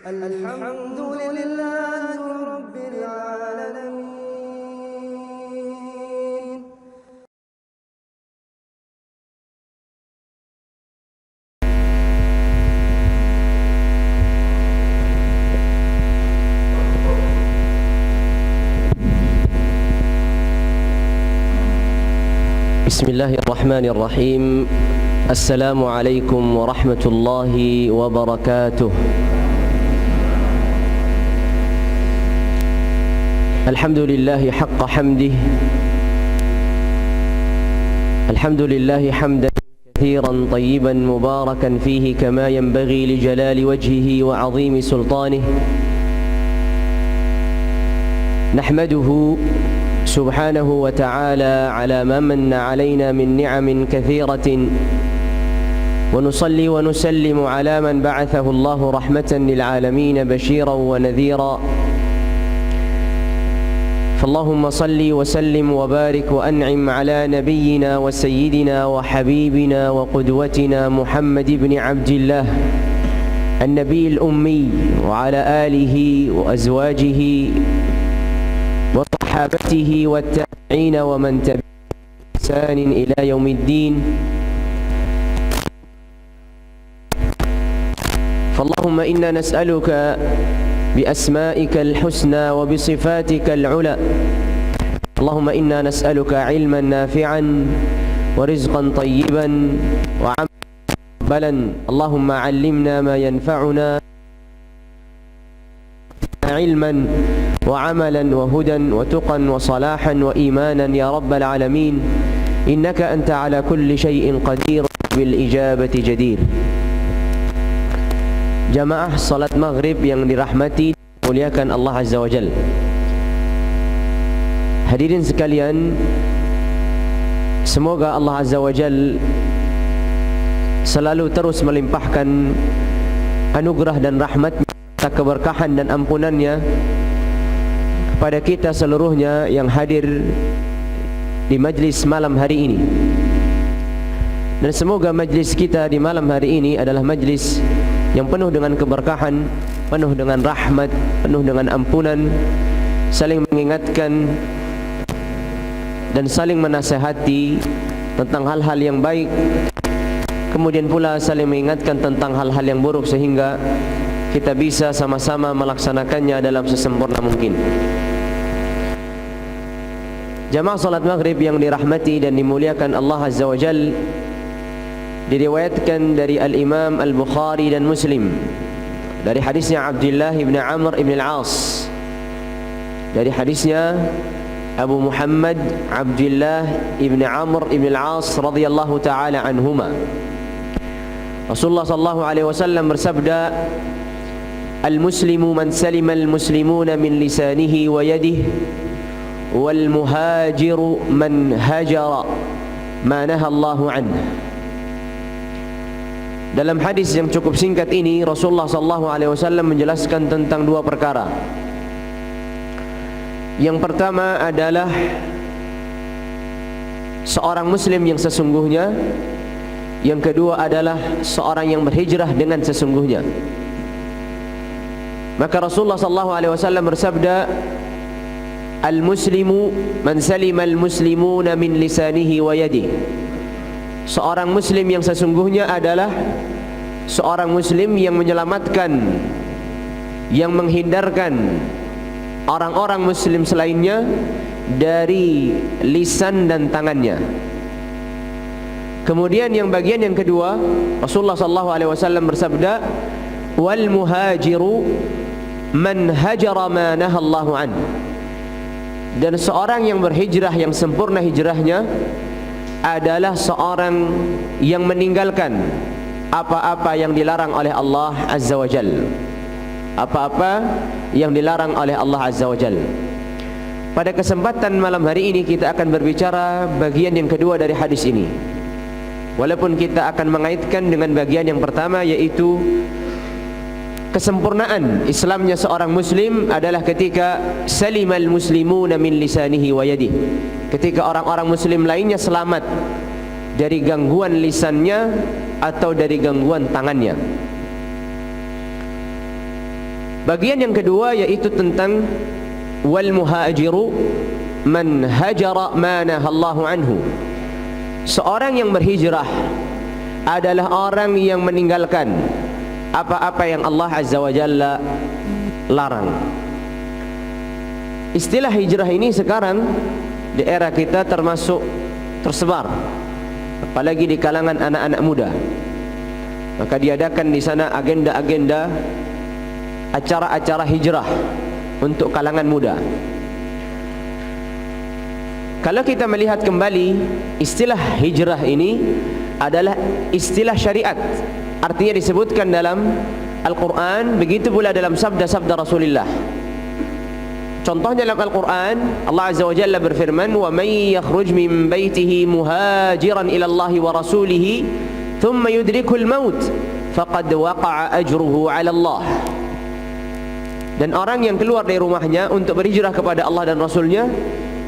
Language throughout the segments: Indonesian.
الحمد لله رب العالمين. بسم الله الرحمن الرحيم. السلام عليكم ورحمة الله وبركاته. الحمد لله حق حمده، الحمد لله حمدا كثيرا طيبا مباركا فيه كما ينبغي لجلال وجهه وعظيم سلطانه. نحمده سبحانه وتعالى على ما من علينا من نعم كثيرة، ونصلي ونسلم على من بعثه الله رحمة للعالمين بشيرا ونذيرا. فاللهم صل وسلم وبارك وأنعم على نبينا وسيدنا وحبيبنا وقدوتنا محمد بن عبد الله النبي الأمي، وعلى آله وأزواجه وصحابته والتابعين ومن تبعهم بإحسان إلى يوم الدين. فاللهم إنا نسألك بأسمائك الحسنى وبصفاتك العلى، اللهم إنا نسألك علما نافعا ورزقا طيبا وعملا مقبلا. اللهم علمنا ما ينفعنا علما وعملا وهدى وتقا وصلاحا وإيمانا يا رب العالمين، إنك أنت على كل شيء قدير بالإجابة جدير. Jamaah salat maghrib yang dirahmati muliakan Allah Azza wa Jal. Hadirin sekalian, semoga Allah Azza wa Jal selalu terus melimpahkan anugerah dan rahmatnya, keberkahan dan ampunannya kepada kita seluruhnya yang hadir di majlis malam hari ini. Dan semoga majlis kita di malam hari ini adalah majlis yang penuh dengan keberkahan, penuh dengan rahmat, penuh dengan ampunan, saling mengingatkan dan saling menasihati tentang hal-hal yang baik, kemudian pula saling mengingatkan tentang hal-hal yang buruk sehingga kita bisa sama-sama melaksanakannya dalam sesempurna mungkin. Jamaah salat maghrib yang dirahmati dan dimuliakan Allah Azza wa Jal, diriwayatkan dari Al-Imam Al-Bukhari dan Muslim dari hadisnya Abdullah ibn Amr ibn Al-As, dari hadisnya Abu Muhammad Abdullah ibn Amr ibn Al-As radhiyallahu ta'ala anhuma. Rasulullah sallallahu alaihi wasallam bersabda, Al-muslimu man salima al-muslimuna min lisanihi wa yadihi, wal muhajiru man hajara ma naha Allahu anhu. Dalam hadis yang cukup singkat ini, Rasulullah sallallahu alaihi wasallam menjelaskan tentang dua perkara. Yang pertama adalah seorang muslim yang sesungguhnya. Yang kedua adalah seorang yang berhijrah dengan sesungguhnya. Maka Rasulullah sallallahu alaihi wasallam bersabda, Al-muslimu man salima al-muslimuna min lisanihi wa yadihi. Seorang muslim yang sesungguhnya adalah seorang muslim yang menyelamatkan, yang menghindarkan orang-orang muslim selainnya dari lisan dan tangannya. Kemudian yang bagian yang kedua, Rasulullah sallallahu alaihi wasallam bersabda, wal muhajiru man hajara ma nahallahu an. Dan seorang yang berhijrah yang sempurna hijrahnya adalah seorang yang meninggalkan apa-apa yang dilarang oleh Allah Azza wa Jal. Apa-apa yang dilarang oleh Allah Azza wa Jal. Pada kesempatan malam hari ini kita akan berbicara bagian yang kedua dari hadis ini. Walaupun kita akan mengaitkan dengan bagian yang pertama, yaitu kesempurnaan Islamnya seorang muslim adalah ketika salimal muslimuna min lisanihi wa yadihi, ketika orang-orang muslim lainnya selamat dari gangguan lisannya atau dari gangguan tangannya. Bagian yang kedua yaitu tentang wal muhajiru man hajara ma nahallahu anhu. Seorang yang berhijrah adalah orang yang meninggalkan apa-apa yang Allah Azza wa Jalla larang. Istilah hijrah ini sekarang di era kita termasuk tersebar, apalagi di kalangan anak-anak muda. Maka diadakan di sana agenda-agenda, acara-acara hijrah untuk kalangan muda. Kalau kita melihat kembali, istilah hijrah ini adalah istilah syariat. Artinya disebutkan dalam Al-Quran, begitu pula dalam sabda-sabda Rasulullah. Contohnya dalam Al-Quran, Allah Azza wa Jalla berfirman, وَمَنْ يَخْرُجْ مِنْ بَيْتِهِ مُهَاجِرًا إِلَى اللَّهِ وَرَسُولِهِ ثُمَّ يُدْرِكُ الْمَوْتِ فَقَدْ وَقَعَ أَجْرُهُ عَلَى اللَّهِ. Dan orang yang keluar dari rumahnya untuk berhijrah kepada Allah dan Rasulnya,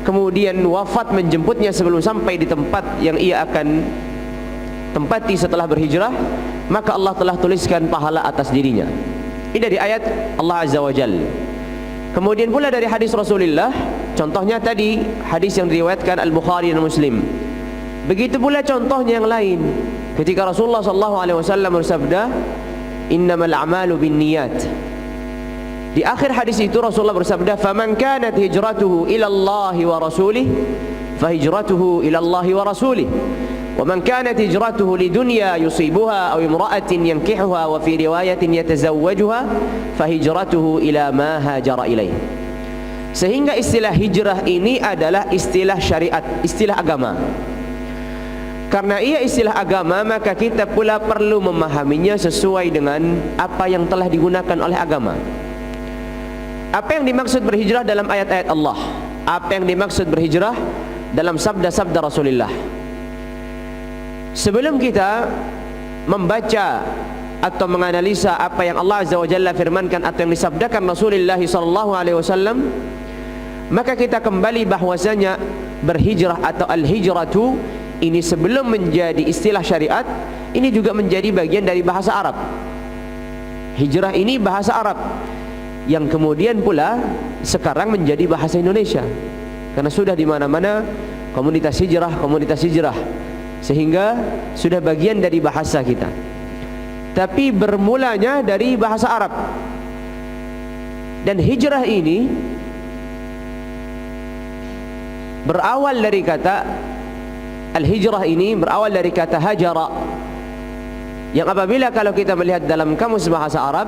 kemudian wafat menjemputnya sebelum sampai di tempat yang ia akan tempati setelah berhijrah, maka Allah telah tuliskan pahala atas dirinya. Ini dari ayat Allah Azza wa Jalla. Kemudian pula dari hadis Rasulullah, contohnya tadi hadis yang diriwayatkan Al-Bukhari dan Muslim. Begitu pula contohnya yang lain, ketika Rasulullah SAW bersabda, innamal a'malu binniyat. Di akhir hadis itu Rasulullah bersabda, faman kanat hijratuhu ila Allah wa rasulih fahijratuhu ila Allah wa rasulih, wa man kanat hijratuhu lidunya yusibuha aw imra'atin yankihuha wa fi riwayatin yatazawwajuha fahijratuhu ila ma hajara ilaih. Sehingga istilah hijrah ini adalah istilah syariat, istilah agama. Karena ia istilah agama, maka kita pula perlu memahaminya sesuai dengan apa yang telah digunakan oleh agama. Apa yang dimaksud berhijrah dalam ayat-ayat Allah? Apa yang dimaksud berhijrah dalam sabda-sabda Rasulullah? Sebelum kita membaca atau menganalisa apa yang Allah Azza wa Jalla firmankan atau yang disabdakan Rasulullah SAW, maka kita kembali bahwasanya berhijrah atau al-hijratu ini sebelum menjadi istilah syariat, ini juga menjadi bagian dari bahasa Arab. Hijrah ini bahasa Arab yang kemudian pula sekarang menjadi bahasa Indonesia, karena sudah di mana-mana komunitas hijrah, sehingga sudah bagian dari bahasa kita. Tapi bermulanya dari bahasa Arab. Dan hijrah ini berawal dari kata al-hijrah, ini berawal dari kata hajara, yang apabila kalau kita melihat dalam kamus bahasa Arab,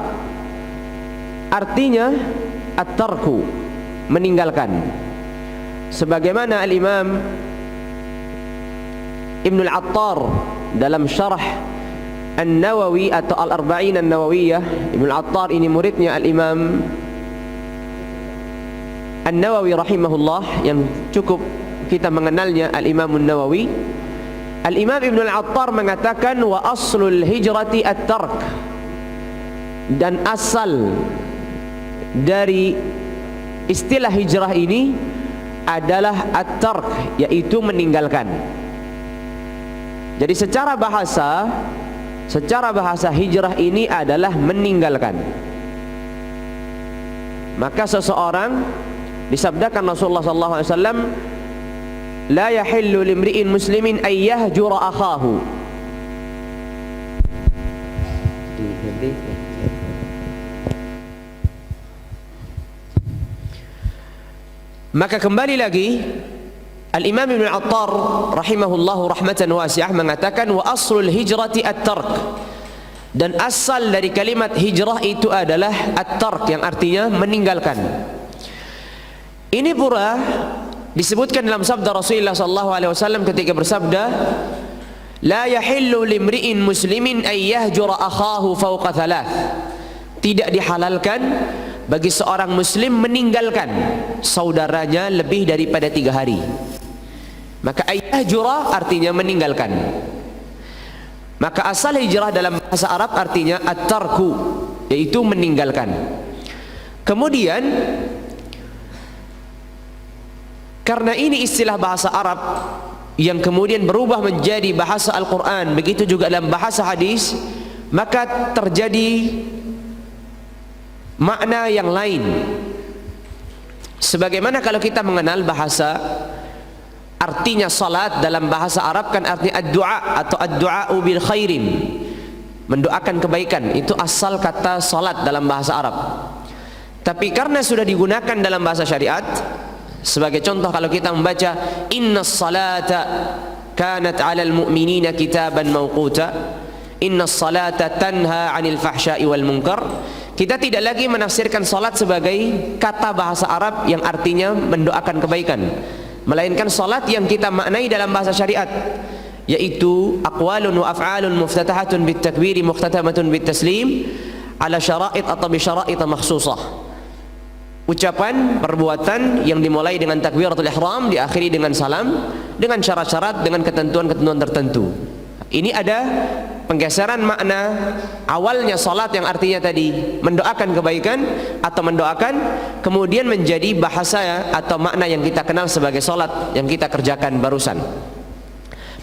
artinya at-tarku, meninggalkan. Sebagaimana al-Imam Ibn al-Attar dalam syarah An-Nawawi atau Al-Arba'in An-Nawawiyah, Ibn al-Attar ini muridnya al-Imam An-Nawawi rahimahullah, yang cukup kita mengenalnya al-Imam An-Nawawi. Al-Imam Ibn al-Attar mengatakan, wa aslul hijrati at-tark, dan asal dari istilah hijrah ini adalah at-tark, yaitu meninggalkan. Jadi secara bahasa hijrah ini adalah meninggalkan. Maka seseorang, disabdakan Rasulullah SAW, la yahillu limri'in muslimin ay yahjura akhahu. Maka kembali lagi Al-Imam Ibn al-Attar rahimahullahu rahmatan wasi'ah mengatakan, wa aslul hijrati at-tark, dan asal dari kalimat hijrah itu adalah at-tark, yang artinya meninggalkan. Ini pula disebutkan dalam sabda Rasulullah SAW ketika bersabda, la yahillu limri'in muslimin ay yahjura akhahu fawqa thalath. Tidak dihalalkan bagi seorang muslim meninggalkan saudaranya lebih daripada 3 hari. Maka ayyahjura artinya meninggalkan. Maka asal hijrah dalam bahasa Arab artinya at-tarku, yaitu meninggalkan. Kemudian karena ini istilah bahasa Arab yang kemudian berubah menjadi bahasa Al-Quran, begitu juga dalam bahasa hadis, maka terjadi makna yang lain. Sebagaimana kalau kita mengenal bahasa, artinya salat dalam bahasa Arab kan artinya ad-du'a atau ad-du'a'u bil khairin, mendoakan kebaikan. Itu asal kata salat dalam bahasa Arab. Tapi karena sudah digunakan dalam bahasa syariat, sebagai contoh kalau kita membaca innas salata kanat 'alal mu'minina kitaban mawquta, innas salata tanha 'anil fahsya'i wal munkar, kita tidak lagi menafsirkan salat sebagai kata bahasa Arab yang artinya mendoakan kebaikan, melainkan salat yang kita maknai dalam bahasa syariat, yaitu aqwalun wa af'alun muftatahatun bit takbiri muhtatamatun bit taslim ala syara'id atau bi syara'id makhsusah. Ucapan, perbuatan yang dimulai dengan takbiratul ihram, diakhiri dengan salam, dengan syarat-syarat, dengan ketentuan-ketentuan tertentu. Ini ada penggeseran makna awalnya salat yang artinya tadi mendoakan kebaikan atau mendoakan, kemudian menjadi bahasa atau makna yang kita kenal sebagai salat yang kita kerjakan barusan.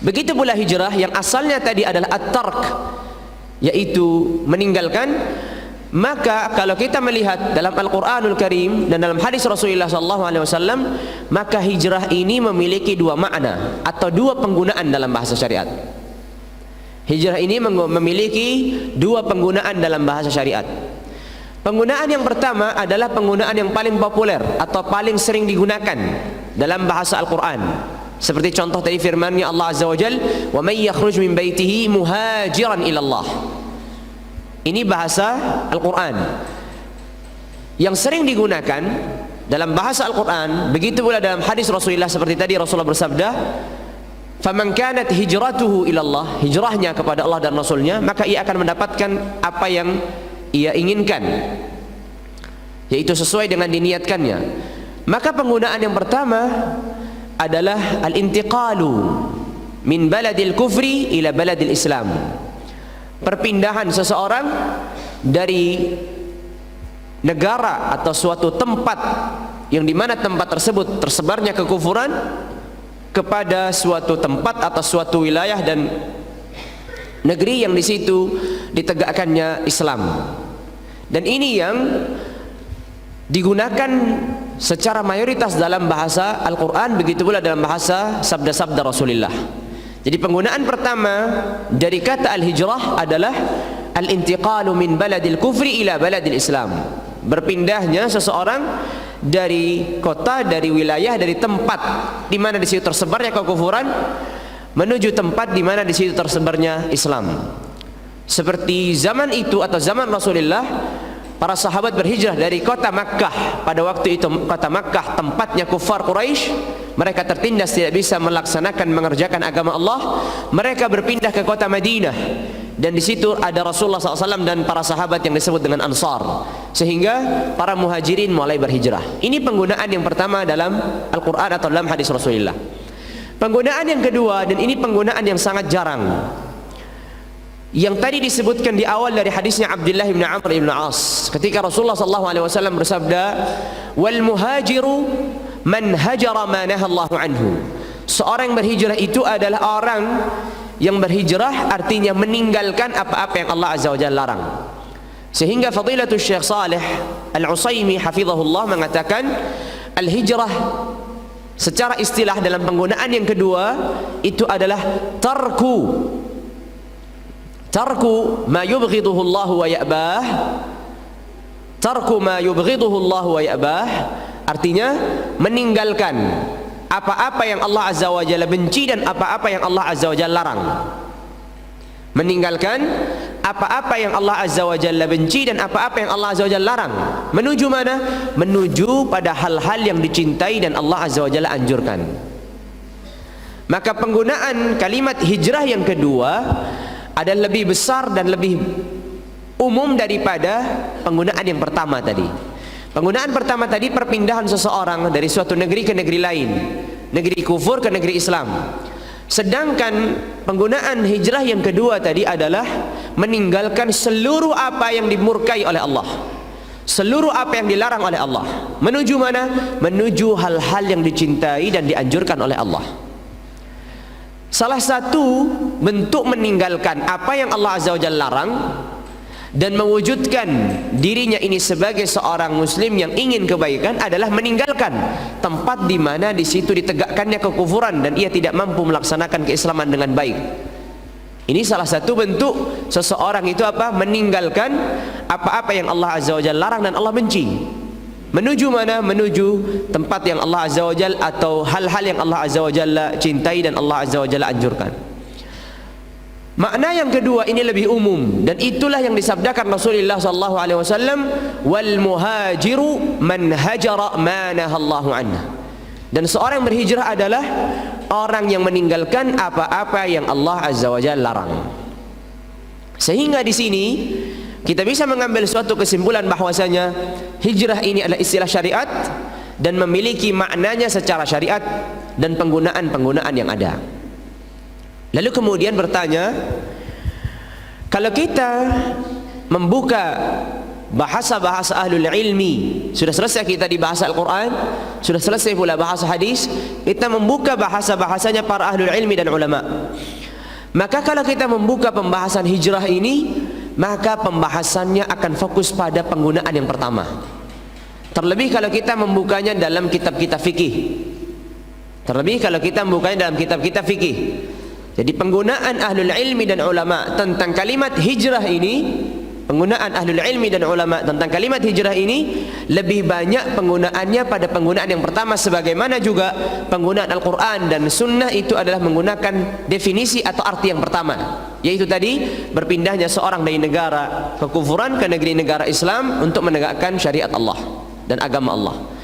Begitu pula hijrah yang asalnya tadi adalah at-tark, yaitu meninggalkan. Maka kalau kita melihat dalam Al-Quranul Karim dan dalam hadis Rasulullah SAW, maka hijrah ini memiliki dua makna atau dua penggunaan dalam bahasa syariat. Hijrah ini memiliki dua penggunaan dalam bahasa syariat. Penggunaan yang pertama adalah penggunaan yang paling populer atau paling sering digunakan dalam bahasa Al-Quran. Seperti contoh tadi firman-Nya Allah Azza wa Jalla, "Wa may yakhruj min baitihi muhajiran ila Allah." Ini bahasa Al-Quran yang sering digunakan dalam bahasa Al-Quran. Begitu pula dalam hadis Rasulullah, seperti tadi Rasulullah bersabda, "Faman kanat hijratuhu ilallah," hijrahnya kepada Allah dan Rasulnya, maka ia akan mendapatkan apa yang ia inginkan, yaitu sesuai dengan diniatkannya. Maka penggunaan yang pertama adalah al-intiqalu min baladil kufri ila baladil Islam. Perpindahan seseorang dari negara atau suatu tempat yang dimana tempat tersebut tersebarnya kekufuran kepada suatu tempat atau suatu wilayah dan negeri yang di situ ditegakkannya Islam. Dan ini yang digunakan secara mayoritas dalam bahasa Al-Quran, begitu pula dalam bahasa sabda-sabda Rasulullah. Jadi penggunaan pertama dari kata al-hijrah adalah al-intiqalu min baladil kufri ila baladil Islam. Berpindahnya seseorang dari kota, dari wilayah, dari tempat di mana di situ tersebarnya kekufuran menuju tempat di mana di situ tersebarnya Islam. Seperti zaman itu atau zaman Rasulullah, para sahabat berhijrah dari kota Makkah. Pada waktu itu kota Makkah tempatnya kufar Quraisy. Mereka tertindas, tidak bisa melaksanakan, mengerjakan agama Allah. Mereka berpindah ke kota Madinah, dan di situ ada Rasulullah SAW dan para sahabat yang disebut dengan Ansar, sehingga para muhajirin mulai berhijrah. Ini penggunaan yang pertama dalam Al-Quran atau dalam hadis Rasulullah. Penggunaan yang kedua, dan ini penggunaan yang sangat jarang, yang tadi disebutkan di awal dari hadisnya Abdullah bin Amr bin As, ketika Rasulullah SAW bersabda, "Wal muhajiru man hajara ma nahallahu anhu." Seorang yang berhijrah itu adalah orang yang berhijrah, artinya meninggalkan apa-apa yang Allah Azza wa Jalla larang. Sehingga Fadilatul Syekh Saleh Al-Utsaimin hafizahullah mengatakan, al-hijrah secara istilah dalam penggunaan yang kedua itu adalah tarku ma yubghiduhu Allah wa ya'bah. Tarku ma yubghiduhu Allah wa ya'bah, artinya meninggalkan apa-apa yang Allah Azza wa Jalla benci dan apa-apa yang Allah Azza wa Jalla larang. Meninggalkan apa-apa yang Allah Azza wa Jalla benci dan apa-apa yang Allah Azza wa Jalla larang. Menuju mana? Menuju pada hal-hal yang dicintai dan Allah Azza wa Jalla anjurkan. Maka penggunaan kalimat hijrah yang kedua adalah lebih besar dan lebih umum daripada penggunaan yang pertama tadi. Penggunaan pertama tadi perpindahan seseorang dari suatu negeri ke negeri lain, negeri kufur ke negeri Islam. Sedangkan penggunaan hijrah yang kedua tadi adalah meninggalkan seluruh apa yang dimurkai oleh Allah, seluruh apa yang dilarang oleh Allah. Menuju mana? Menuju hal-hal yang dicintai dan dianjurkan oleh Allah. Salah satu bentuk meninggalkan apa yang Allah Azza wa Jalla larang dan mewujudkan dirinya ini sebagai seorang muslim yang ingin kebaikan adalah meninggalkan tempat di mana di situ ditegakkannya kekufuran dan ia tidak mampu melaksanakan keislaman dengan baik. Ini salah satu bentuk seseorang itu apa? Meninggalkan apa-apa yang Allah Azza wa Jalla larang dan Allah benci. Menuju mana? Menuju tempat yang Allah Azza wa Jalla atau hal-hal yang Allah Azza wa Jalla cintai dan Allah Azza wa Jalla anjurkan. Makna yang kedua ini lebih umum dan itulah yang disabdakan Rasulullah sallallahu alaihi wasallam, wal muhajiru man hajara ma nahallahu anhu. Dan seorang yang berhijrah adalah orang yang meninggalkan apa-apa yang Allah Azza wa Jalla larang. Sehingga di sini kita bisa mengambil suatu kesimpulan bahwasanya hijrah ini adalah istilah syariat dan memiliki maknanya secara syariat dan penggunaan-penggunaan yang ada. Lalu kemudian bertanya, kalau kita membuka bahasa-bahasa ahlul ilmi, sudah selesai kita di bahasa Al-Quran, sudah selesai pula bahasa hadis, kita membuka bahasa-bahasanya para ahlul ilmi dan ulama. Maka kalau kita membuka pembahasan hijrah ini, maka pembahasannya akan fokus pada penggunaan yang pertama. Terlebih kalau kita membukanya dalam kitab-kitab fikih. Jadi penggunaan ahlul ilmi dan ulama tentang kalimat hijrah ini, penggunaan ahlul ilmi dan ulama tentang kalimat hijrah ini lebih banyak penggunaannya pada penggunaan yang pertama, sebagaimana juga penggunaan Al-Quran dan Sunnah itu adalah menggunakan definisi atau arti yang pertama, yaitu tadi berpindahnya seorang dari negara kekufuran ke negeri negara Islam untuk menegakkan syariat Allah dan agama Allah.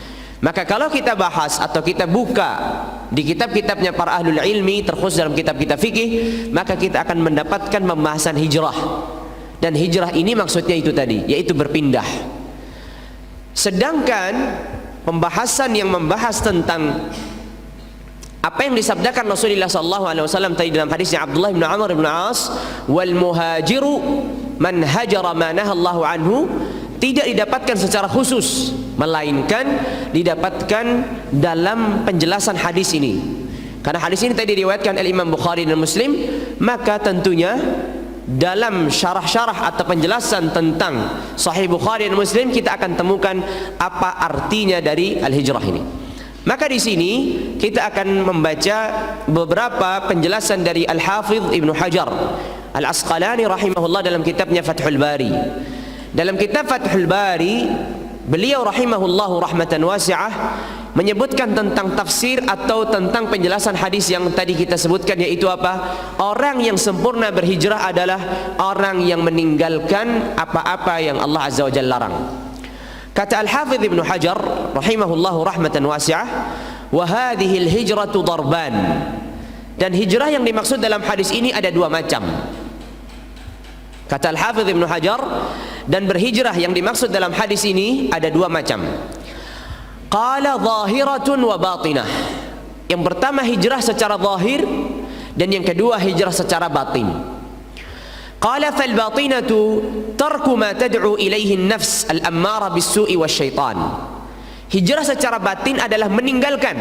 Maka kalau kita bahas atau kita buka di kitab-kitabnya para ahlul ilmi, terkhusus dalam kitab-kitab fikih, maka kita akan mendapatkan pembahasan hijrah. Dan hijrah ini maksudnya itu tadi, yaitu berpindah. Sedangkan pembahasan yang membahas tentang apa yang disabdakan Rasulullah SAW tadi dalam hadisnya Abdullah bin Amr bin As, wal muhajiru man hajara ma nahallahu anhu, tidak didapatkan secara khusus, melainkan didapatkan dalam penjelasan hadis ini. Karena hadis ini tadi diriwayatkan oleh Imam Bukhari dan Muslim, maka tentunya dalam syarah-syarah atau penjelasan tentang Sahih Bukhari dan Muslim kita akan temukan apa artinya dari al-hijrah ini. Maka di sini kita akan membaca beberapa penjelasan dari Al-Hafidh Ibnu Hajar Al-Asqalani rahimahullah dalam kitabnya Fathul Bari. Dalam kitab Fathul Bari, beliau rahimahullahu rahmatan wasi'ah menyebutkan tentang tafsir atau tentang penjelasan hadis yang tadi kita sebutkan, yaitu apa? Orang yang sempurna berhijrah adalah orang yang meninggalkan apa-apa yang Allah Azza wa Jalla larang. Kata Al-Hafidh Ibnu Hajar rahimahullahu rahmatan wasi'ah, wa hadhihi al-hijratu darban. Dan hijrah yang dimaksud dalam hadis ini ada dua macam. Kata Al-Hafidh Ibnu Hajar, dan berhijrah yang dimaksud dalam hadis ini ada dua macam. Qala zahiratun wa batinah. Yang pertama hijrah secara zahir, dan yang kedua hijrah secara batin. Qala fal batinatu tarku ma tad'u ilaihi an-nafs al-ammara bis-su'i wasyaitan. Hijrah secara batin adalah meninggalkan.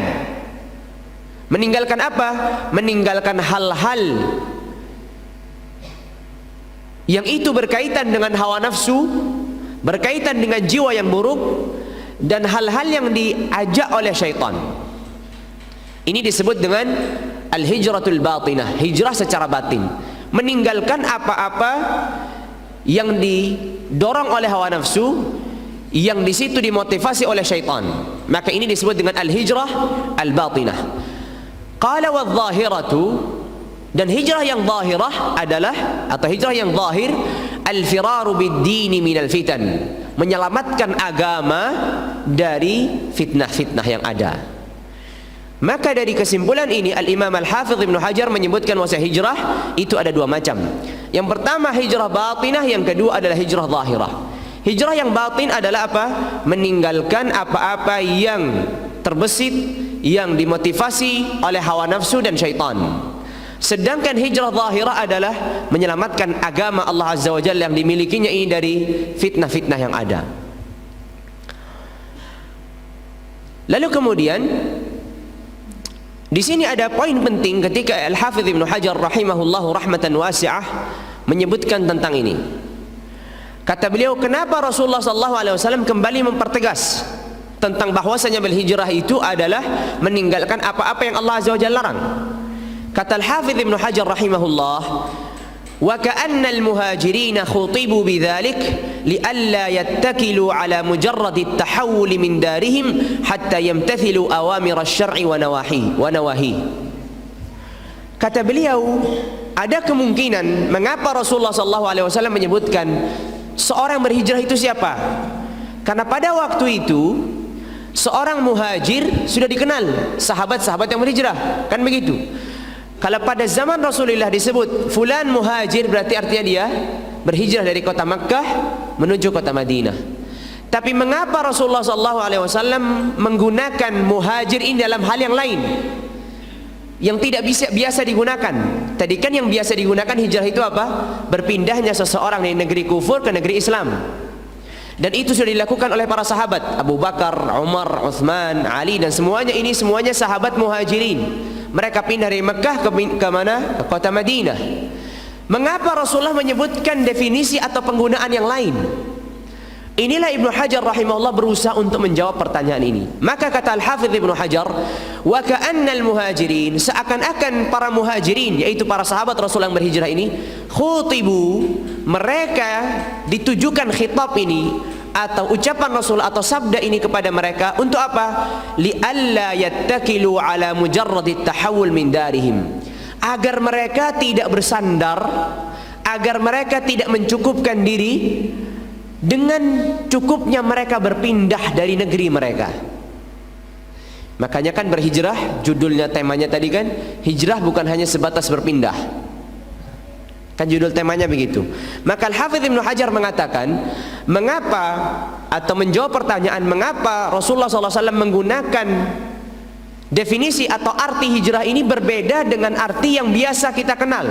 Meninggalkan apa? Meninggalkan hal-hal yang itu berkaitan dengan hawa nafsu, berkaitan dengan jiwa yang buruk, dan hal-hal yang diajak oleh syaitan. Ini disebut dengan al-hijratul batinah, hijrah secara batin. Meninggalkan apa-apa yang didorong oleh hawa nafsu, yang di situ dimotivasi oleh syaitan. Maka ini disebut dengan al-hijrah al-batinah. Qala wadh-dhahiratu, dan hijrah yang zahirah adalah, atau hijrah yang zahir, al-firaru bid-dini minal fitan, menyelamatkan agama dari fitnah-fitnah yang ada. Maka dari kesimpulan ini Al-Imam Al-Hafidh Ibnu Hajar menyebutkan bahwa hijrah itu ada dua macam. Yang pertama hijrah batinah, yang kedua adalah hijrah zahirah. Hijrah yang batin adalah apa? Meninggalkan apa-apa yang terbesit, yang dimotivasi oleh hawa nafsu dan syaitan. Sedangkan hijrah zahirah adalah menyelamatkan agama Allah Azza wa Jalla yang dimilikinya ini dari fitnah-fitnah yang ada. Lalu kemudian di sini ada poin penting ketika Al-Hafidh Ibnu Hajar rahimahullahu rahmatan wasi'ah menyebutkan tentang ini. Kata beliau, kenapa Rasulullah SAW kembali mempertegas tentang bahwasanya berhijrah itu adalah meninggalkan apa-apa yang Allah Azza wa Jalla larang. Kata Al-Hafidz Ibnu Hajar rahimahullah, wa ka'anna al-muhajirin khutibu bidzalik li'alla yattakilu ala mujarrad at-tahawul min darihim hatta yamtathilu awamir asy-syar'i wa nawahi. Kata beliau, ada kemungkinan mengapa Rasulullah SAW menyebutkan seorang berhijrah itu siapa? Karena pada waktu itu seorang muhajir sudah dikenal sahabat-sahabat yang berhijrah, kan begitu? Kalau pada zaman Rasulullah disebut fulan muhajir, berarti artinya dia berhijrah dari kota Makkah menuju kota Madinah. Tapi mengapa Rasulullah SAW menggunakan muhajir ini dalam hal yang lain yang tidak biasa digunakan? Tadi kan yang biasa digunakan hijrah itu apa? Berpindahnya seseorang dari negeri kufur ke negeri Islam. Dan itu sudah dilakukan oleh para sahabat, Abu Bakar, Umar, Uthman, Ali, dan semuanya sahabat muhajirin. Mereka pindah dari Mekah ke mana? Ke kota Madinah. Mengapa Rasulullah menyebutkan definisi atau penggunaan yang lain? Inilah Ibnu Hajar rahimahullah berusaha untuk menjawab pertanyaan ini. Maka kata Al-Hafidz Ibnu Hajar, wa ka'annal muhajirin, seakan-akan para muhajirin, yaitu para sahabat Rasul yang berhijrah ini, khutibu, mereka ditujukan khitab ini atau ucapan Rasul atau sabda ini kepada mereka untuk apa? Li'alla yattakilu ala mujarradit tahawul min darihim, agar mereka tidak bersandar, agar mereka tidak mencukupkan diri dengan cukupnya mereka berpindah dari negeri mereka. Makanya kan berhijrah, judulnya temanya tadi kan, hijrah bukan hanya sebatas berpindah. Kan judul temanya begitu. Maka Al-Hafidz Ibnu Hajar mengatakan, mengapa atau menjawab pertanyaan mengapa Rasulullah SAW menggunakan definisi atau arti hijrah ini berbeda dengan arti yang biasa kita kenal.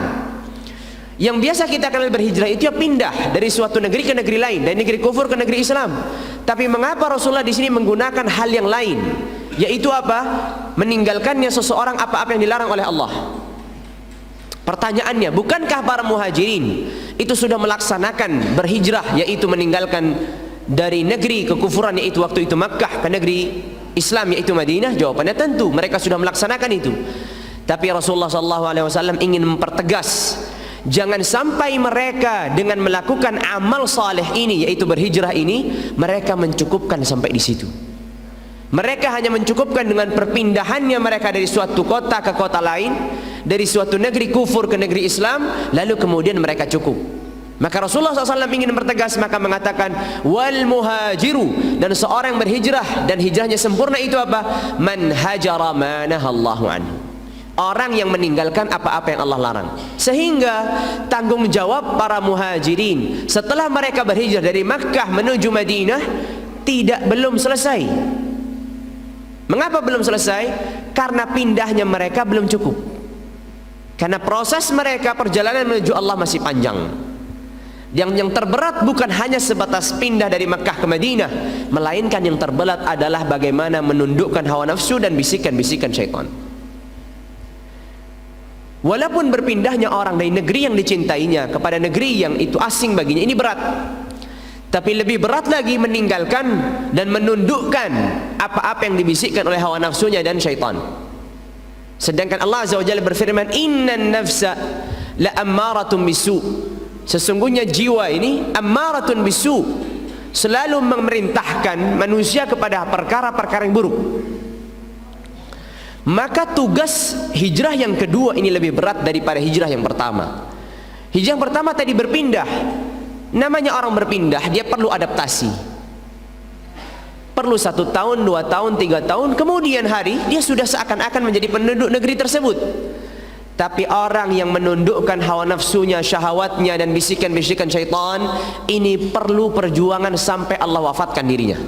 Yang biasa kita kenal berhijrah itu ya pindah dari suatu negeri ke negeri lain, dari negeri kufur ke negeri Islam. Tapi mengapa Rasulullah di sini menggunakan hal yang lain, yaitu apa? Meninggalkannya seseorang apa-apa yang dilarang oleh Allah. Pertanyaannya, bukankah para muhajirin itu sudah melaksanakan berhijrah, yaitu meninggalkan dari negeri kekufuran yaitu waktu itu Makkah ke negeri Islam yaitu Madinah? Jawabannya tentu mereka sudah melaksanakan itu. Tapi Rasulullah SAW ingin mempertegas, jangan sampai mereka dengan melakukan amal saleh ini yaitu berhijrah ini mereka mencukupkan sampai di situ. Mereka hanya mencukupkan dengan perpindahannya mereka dari suatu kota ke kota lain, dari suatu negeri kufur ke negeri Islam, lalu kemudian mereka cukup. Maka Rasulullah SAW ingin mempertegas, maka mengatakan wal muhajiru, dan seorang berhijrah dan hijrahnya sempurna itu apa? Man hajara ma nahallahu anhu, orang yang meninggalkan apa-apa yang Allah larang. Sehingga tanggung jawab para muhajirin setelah mereka berhijrah dari Makkah menuju Madinah belum selesai. Mengapa belum selesai? Karena pindahnya mereka belum cukup. Karena proses mereka perjalanan menuju Allah masih panjang. Yang terberat bukan hanya sebatas pindah dari Makkah ke Madinah, melainkan yang terberat adalah bagaimana menundukkan hawa nafsu dan bisikan-bisikan syaitan. Walaupun berpindahnya orang dari negeri yang dicintainya kepada negeri yang itu asing baginya, ini berat. Tapi lebih berat lagi meninggalkan dan menundukkan apa-apa yang dibisikkan oleh hawa nafsunya dan syaitan. Sedangkan Allah Azza wa Jalla berfirman, innan nafsa la ammaratun bisu, sesungguhnya jiwa ini ammaratun bisu, selalu memerintahkan manusia kepada perkara-perkara yang buruk. Maka tugas hijrah yang kedua ini lebih berat daripada hijrah yang pertama. Hijrah yang pertama tadi berpindah. Namanya orang berpindah, dia perlu adaptasi. Perlu 1 tahun, 2 tahun, 3 tahun, kemudian hari dia sudah seakan-akan menjadi penduduk negeri tersebut. Tapi orang yang menundukkan hawa nafsunya, syahwatnya, dan bisikan-bisikan syaitan, ini perlu perjuangan sampai Allah wafatkan dirinya.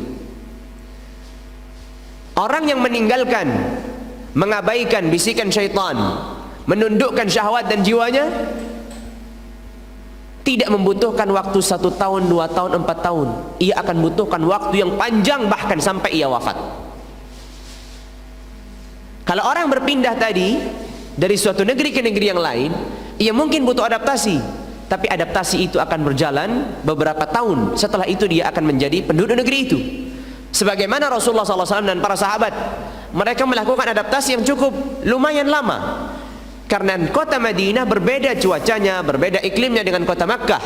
Orang yang meninggalkan, mengabaikan bisikan syaitan, menundukkan syahwat dan jiwanya, tidak membutuhkan waktu 1 tahun, 2 tahun, 4 tahun. Ia akan butuhkan waktu yang panjang, bahkan sampai ia wafat. Kalau orang berpindah tadi dari suatu negeri ke negeri yang lain, ia mungkin butuh adaptasi. tapi adaptasi itu akan berjalan beberapa tahun. Setelah itu dia akan menjadi penduduk negeri itu. Sebagaimana Rasulullah SAW dan para sahabat, mereka melakukan adaptasi yang cukup lumayan lama. Karena kota Madinah berbeda cuacanya, berbeda iklimnya dengan kota Makkah,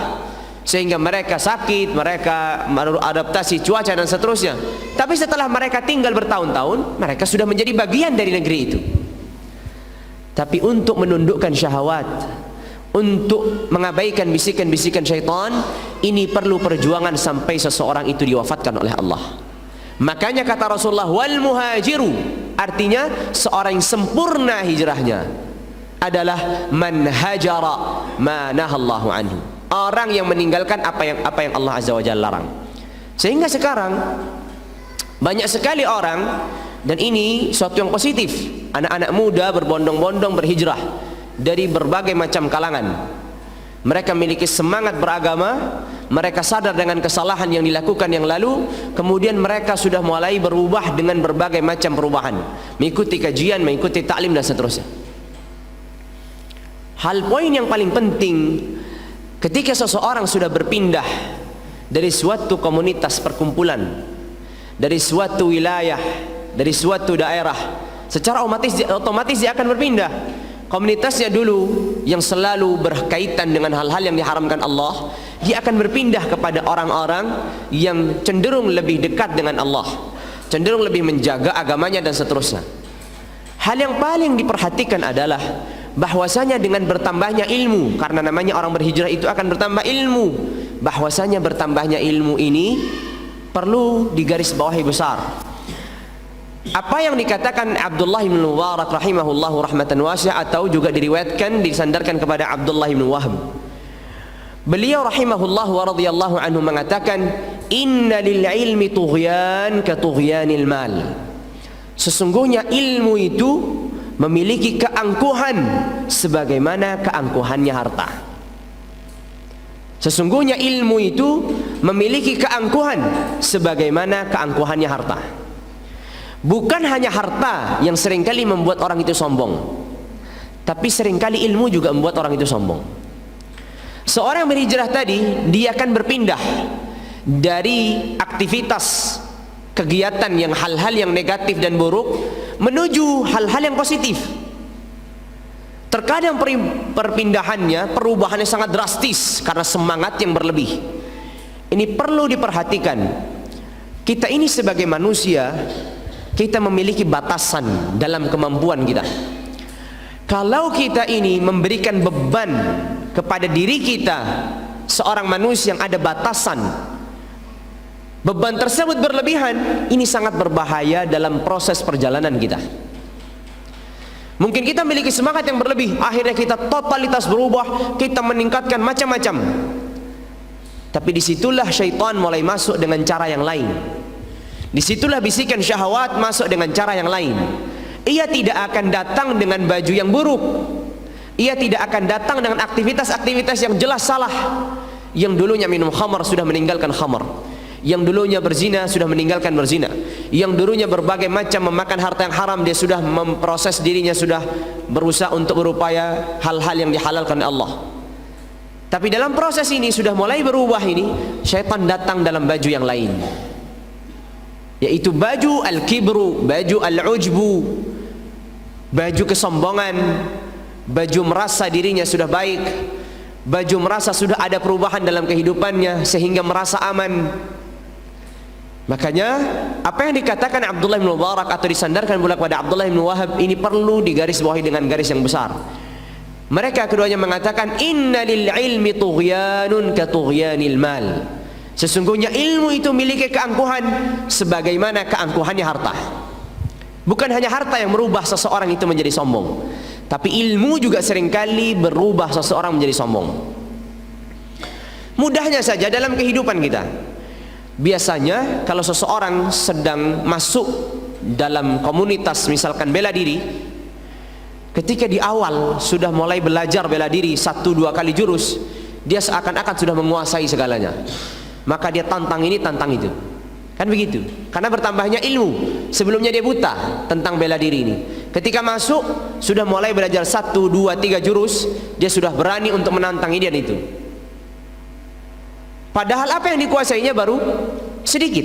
sehingga mereka sakit, mereka adaptasi cuaca dan seterusnya. Tapi setelah mereka tinggal bertahun-tahun, mereka sudah menjadi bagian dari negeri itu. Tapi untuk menundukkan syahwat, untuk mengabaikan bisikan-bisikan syaitan, ini perlu perjuangan sampai seseorang itu diwafatkan oleh Allah. Makanya kata Rasulullah, wal muhajiru, artinya seorang yang sempurna hijrahnya adalah man hajara ma nahallahu anhu, orang yang meninggalkan apa yang Allah Azza wa Jalla larang. Sehingga sekarang banyak sekali orang, dan ini suatu yang positif, anak-anak muda berbondong-bondong berhijrah dari berbagai macam kalangan. Mereka memiliki semangat beragama, mereka sadar dengan kesalahan yang dilakukan yang lalu, kemudian mereka sudah mulai berubah dengan berbagai macam perubahan, mengikuti kajian, mengikuti taklim dan seterusnya. Hal poin yang paling penting, ketika seseorang sudah berpindah dari suatu komunitas perkumpulan, dari suatu wilayah, dari suatu daerah, secara otomatis dia akan berpindah. Komunitasnya dulu yang selalu berkaitan dengan hal-hal yang diharamkan Allah, dia akan berpindah kepada orang-orang yang cenderung lebih dekat dengan Allah, cenderung lebih menjaga agamanya dan seterusnya. Hal yang paling diperhatikan adalah bahwasanya dengan bertambahnya ilmu, karena namanya orang berhijrah itu akan bertambah ilmu, bahwasanya bertambahnya ilmu ini perlu digarisbawahi besar. Apa yang dikatakan Abdullah bin Mubarak rahimahullahu rahmatan wasi'ah, atau juga diriwayatkan, disandarkan kepada Abdullah bin Wahab. Beliau rahimahullah wa radhiyallahu anhu mengatakan, inna lil ilmi tughyan ka tughyanil mal. Sesungguhnya ilmu itu memiliki keangkuhan sebagaimana keangkuhannya harta. Sesungguhnya ilmu itu memiliki keangkuhan sebagaimana keangkuhannya harta. Bukan hanya harta yang seringkali membuat orang itu sombong, tapi seringkali ilmu juga membuat orang itu sombong. Seorang berhijrah tadi, dia akan berpindah dari aktivitas kegiatan yang hal-hal yang negatif dan buruk menuju hal-hal yang positif. Terkadang perpindahannya, perubahannya sangat drastis karena semangat yang berlebih. Ini perlu diperhatikan. Kita ini sebagai manusia, kita memiliki batasan dalam kemampuan kita. Kalau kita ini memberikan beban kepada diri kita, seorang manusia yang ada batasan, beban tersebut berlebihan, ini sangat berbahaya dalam proses perjalanan kita. Mungkin kita memiliki semangat yang berlebih, akhirnya kita totalitas berubah, kita meningkatkan macam-macam. Tapi disitulah syaitan mulai masuk dengan cara yang lain. Disitulah bisikan syahwat masuk dengan cara yang lain. Ia tidak akan datang dengan baju yang buruk, ia tidak akan datang dengan aktivitas-aktivitas yang jelas salah. Yang dulunya minum khamar sudah meninggalkan khamar, yang dulunya berzina sudah meninggalkan berzina, yang dulunya berbagai macam memakan harta yang haram, dia sudah memproses dirinya, sudah berusaha untuk berupaya hal-hal yang dihalalkan Allah. Tapi dalam proses ini sudah mulai berubah, ini syaitan datang dalam baju yang lain, yaitu baju al-kibru, baju al-ujbu, baju kesombongan, baju merasa dirinya sudah baik, baju merasa sudah ada perubahan dalam kehidupannya sehingga merasa aman. Makanya apa yang dikatakan Abdullah bin Mubarak atau disandarkan pula kepada Abdullah bin Wahab ini perlu digarisbawahi dengan garis yang besar. Mereka keduanya mengatakan, inna lil ilmi tughyanun ka tughyanil mal. Sesungguhnya ilmu itu memiliki keangkuhan sebagaimana keangkuhannya harta. Bukan hanya harta yang merubah seseorang itu menjadi sombong, tapi ilmu juga seringkali berubah seseorang menjadi sombong. Mudahnya saja dalam kehidupan kita, biasanya kalau seseorang sedang masuk dalam komunitas misalkan bela diri, ketika di awal sudah mulai belajar bela diri 1-2 kali jurus, dia seakan-akan sudah menguasai segalanya. Maka dia tantang ini, tantang itu. Kan begitu? Karena bertambahnya ilmu. Sebelumnya dia buta tentang bela diri ini. Ketika masuk, sudah mulai belajar 1, 2, 3 jurus, dia sudah berani untuk menantang ini dan itu. Padahal apa yang dikuasainya baru sedikit.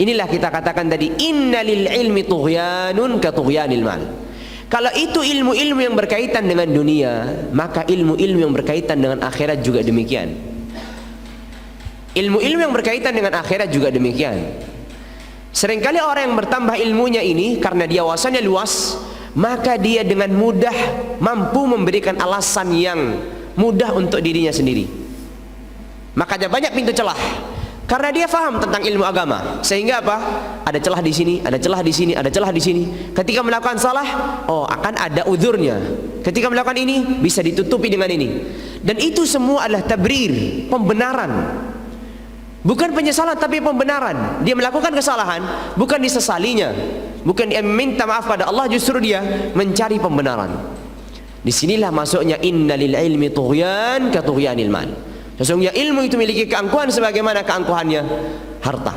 Inilah kita katakan tadi, innalil ilmi tughyanun ka tughyanil mal. Kalau itu ilmu-ilmu yang berkaitan dengan dunia, maka ilmu-ilmu yang berkaitan dengan akhirat juga demikian. Ilmu-ilmu yang berkaitan dengan akhirat juga demikian. Seringkali orang yang bertambah ilmunya ini karena dia wawasannya luas, maka dia dengan mudah mampu memberikan alasan yang mudah untuk dirinya sendiri. Makanya banyak pintu celah. Karena dia faham tentang ilmu agama, sehingga apa? Ada celah di sini, ada celah di sini, ada celah di sini. Ketika melakukan salah, oh akan ada uzurnya. Ketika melakukan ini, bisa ditutupi dengan ini. Dan itu semua adalah tabrir, pembenaran. Bukan penyesalan, tapi pembenaran. Dia melakukan kesalahan, bukan disesalinya, bukan dia meminta maaf pada Allah, justru dia mencari pembenaran. Disinilah masuknya innalil ilmi tughyan ka tughyanil mal. Sesungguhnya ilmu itu memiliki keangkuhan sebagaimana keangkuhannya harta.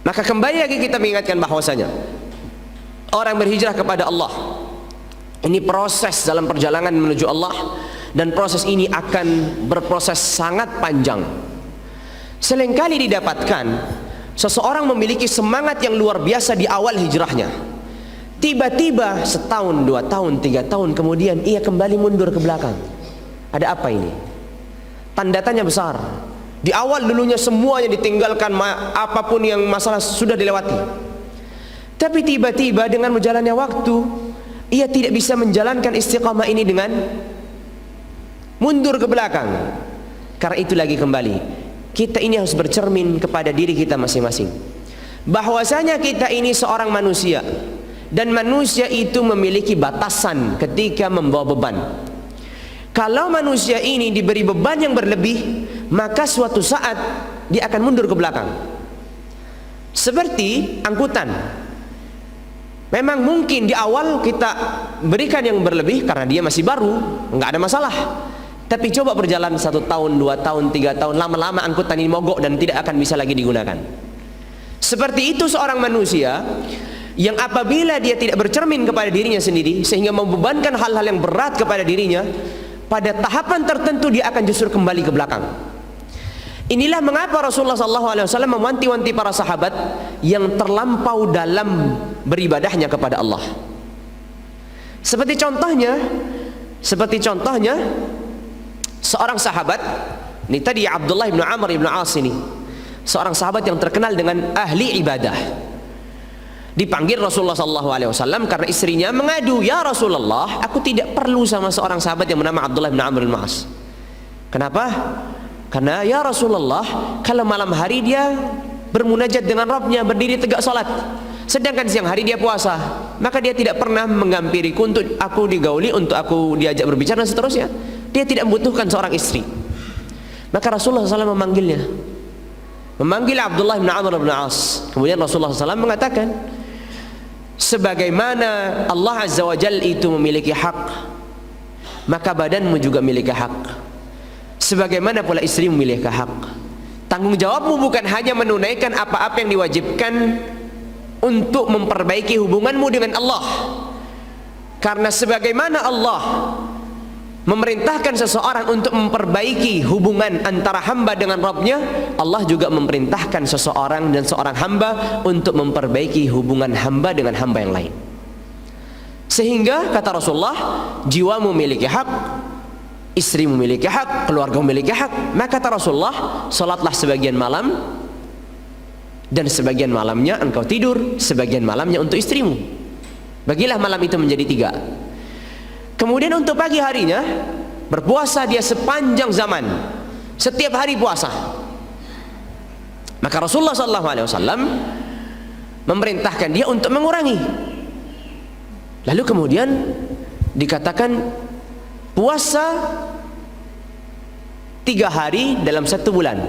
Maka kembali lagi kita mengingatkan bahwasanya orang berhijrah kepada Allah ini proses dalam perjalanan menuju Allah, dan proses ini akan berproses sangat panjang. Seringkali didapatkan seseorang memiliki semangat yang luar biasa di awal hijrahnya, tiba-tiba setahun, 2 tahun, 3 tahun kemudian ia kembali mundur ke belakang. Ada apa ini? Tanda tanya besar. Di awal dulunya semuanya ditinggalkan, apapun yang masalah sudah dilewati. Tapi tiba-tiba dengan berjalannya waktu, ia tidak bisa menjalankan istiqamah ini dengan mundur ke belakang. Karena itu lagi kembali, kita ini harus bercermin kepada diri kita masing-masing, bahwasanya kita ini seorang manusia, dan manusia itu memiliki batasan ketika membawa beban. Kalau manusia ini diberi beban yang berlebih, maka suatu saat dia akan mundur ke belakang. Seperti angkutan. Memang mungkin di awal kita berikan yang berlebih karena dia masih baru, nggak ada masalah. Tapi coba berjalan 1 tahun, 2 tahun, 3 tahun, lama-lama angkutan ini mogok dan tidak akan bisa lagi digunakan. Seperti itu seorang manusia yang apabila dia tidak bercermin kepada dirinya sendiri, sehingga membebankan hal-hal yang berat kepada dirinya, pada tahapan tertentu dia akan justru kembali ke belakang. Inilah mengapa Rasulullah SAW mewanti-wanti para sahabat yang terlampau dalam beribadahnya kepada Allah. Seperti contohnya seorang sahabat, ini tadi Abdullah bin Amr bin As ini, seorang sahabat yang terkenal dengan ahli ibadah. Dipanggil Rasulullah SAW karena istrinya mengadu, ya Rasulullah, aku tidak perlu sama seorang sahabat yang bernama Abdullah bin Amr bin As. Kenapa? Karena ya Rasulullah, kalau malam hari dia bermunajat dengan Rabbnya, berdiri tegak salat, sedangkan siang hari dia puasa, maka dia tidak pernah menghampiriku untuk aku digauli, untuk aku diajak berbicara dan seterusnya. Dia tidak membutuhkan seorang istri. Maka Rasulullah SAW memanggil Abdullah bin Amr bin As. Kemudian Rasulullah SAW mengatakan, sebagaimana Allah Azza wa Jalla itu memiliki hak, maka badanmu juga memiliki hak. Sebagaimana pula istrimu memiliki hak. Tanggung jawabmu bukan hanya menunaikan apa-apa yang diwajibkan untuk memperbaiki hubunganmu dengan Allah. Karena sebagaimana Allah memerintahkan seseorang untuk memperbaiki hubungan antara hamba dengan Rabbnya, Allah juga memerintahkan seseorang dan seorang hamba untuk memperbaiki hubungan hamba dengan hamba yang lain. Sehingga kata Rasulullah, jiwamu memiliki hak, istri memiliki hak, keluarga memiliki hak. Maka kata Rasulullah, salatlah sebagian malam, dan sebagian malamnya engkau tidur, sebagian malamnya untuk istrimu. Bagilah malam itu menjadi 3. Kemudian untuk pagi harinya berpuasa dia sepanjang zaman, setiap hari puasa. Maka Rasulullah SAW memerintahkan dia untuk mengurangi. Lalu kemudian dikatakan puasa 3 hari dalam 1 bulan.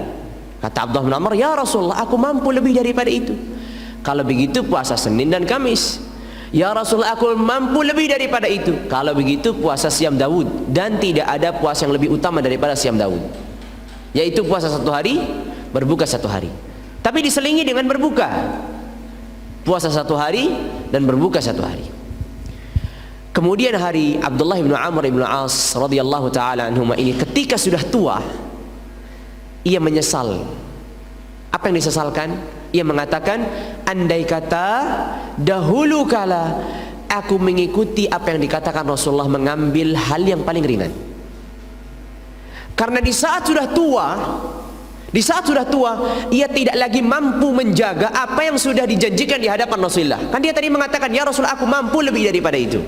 Kata Abdullah bin Amr, ya Rasulullah, aku mampu lebih daripada itu. Kalau begitu puasa Senin dan Kamis. Ya Rasulullah, aku mampu lebih daripada itu. Kalau begitu puasa Siam Daud. Dan tidak ada puasa yang lebih utama daripada Siam Daud, yaitu puasa 1 hari, berbuka 1 hari. Tapi diselingi dengan berbuka. Puasa 1 hari dan berbuka 1 hari. Kemudian hari Abdullah bin Amr bin As radhiyallahu taala anhuma ini ketika sudah tua, ia menyesal. Apa yang disesalkan? Ia mengatakan, andai kata dahulu kala aku mengikuti apa yang dikatakan Rasulullah, mengambil hal yang paling ringan. Karena di saat sudah tua, ia tidak lagi mampu menjaga apa yang sudah dijanjikan di hadapan Rasulullah. Kan dia tadi mengatakan, ya Rasul, aku mampu lebih daripada itu.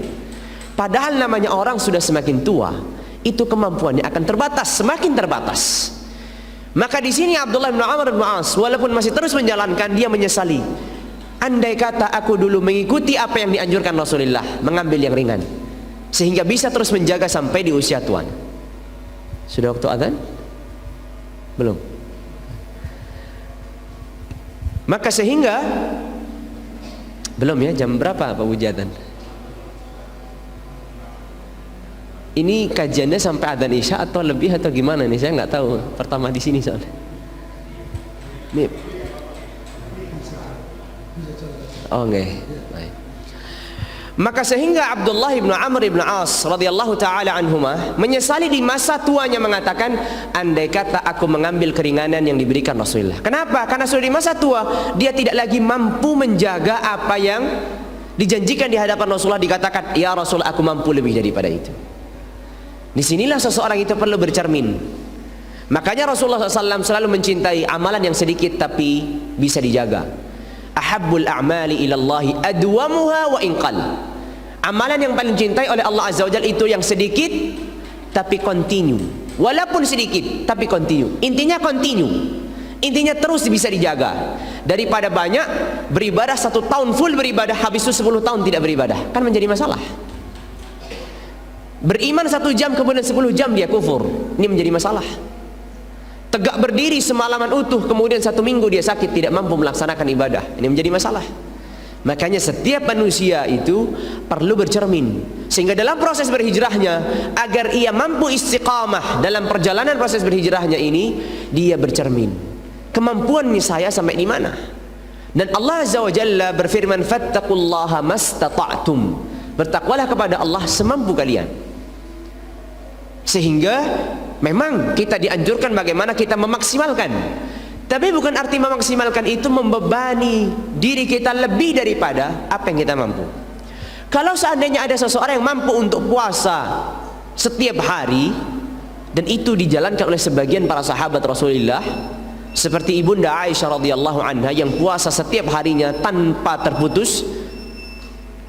Padahal namanya orang sudah semakin tua, itu kemampuannya akan terbatas, semakin terbatas. Maka di sini Abdullah bin Amr bin As, walaupun masih terus menjalankan, dia menyesali. Andai kata aku dulu mengikuti apa yang dianjurkan Rasulullah, mengambil yang ringan, sehingga bisa terus menjaga sampai di usia tua. Sudah waktu azan? Belum. Maka sehingga belum ya, jam berapa Pak Wujatan? Ini kajiannya sampai adzan Isya atau lebih atau gimana nih? Saya nggak tahu. Pertama di sini soalnya. Nih. Oh nggih. Baik. Maka sehingga Abdullah bin Amr bin As radhiyallahu taala anhuma menyesali di masa tuanya, mengatakan, andai kata aku mengambil keringanan yang diberikan Rasulullah. Kenapa? Karena sudah di masa tua, dia tidak lagi mampu menjaga apa yang dijanjikan di hadapan Rasulullah. Dikatakan, ya Rasul, aku mampu lebih daripada itu. Disinilah seseorang itu perlu bercermin. Makanya Rasulullah SAW selalu mencintai amalan yang sedikit tapi bisa dijaga. Ahabbul a'mali ilallahi adwamuha wa inqal. Amalan yang paling cintai oleh Allah Azza wa Jalla itu yang sedikit tapi continue. Walaupun sedikit tapi continue. Intinya continue. Intinya terus bisa dijaga. Daripada banyak beribadah 1 tahun full beribadah, habis itu 10 tahun tidak beribadah, kan menjadi masalah. Beriman 1 jam kemudian 10 jam dia kufur, ini menjadi masalah. Tegak berdiri semalaman utuh kemudian 1 minggu dia sakit, tidak mampu melaksanakan ibadah, ini menjadi masalah. Makanya setiap manusia itu perlu bercermin, sehingga dalam proses berhijrahnya, agar ia mampu istiqamah dalam perjalanan proses berhijrahnya ini, dia bercermin, kemampuan saya sampai di mana. Dan Allah Azza wa Jalla berfirman, fattaqullaha mastata'tum, bertakwalah kepada Allah semampu kalian. Sehingga memang kita dianjurkan bagaimana kita memaksimalkan, tapi bukan arti memaksimalkan itu membebani diri kita lebih daripada apa yang kita mampu. Kalau seandainya ada seseorang yang mampu untuk puasa setiap hari, dan itu dijalankan oleh sebagian para sahabat Rasulullah, seperti Ibunda Aisyah radhiyallahu anha yang puasa setiap harinya tanpa terputus.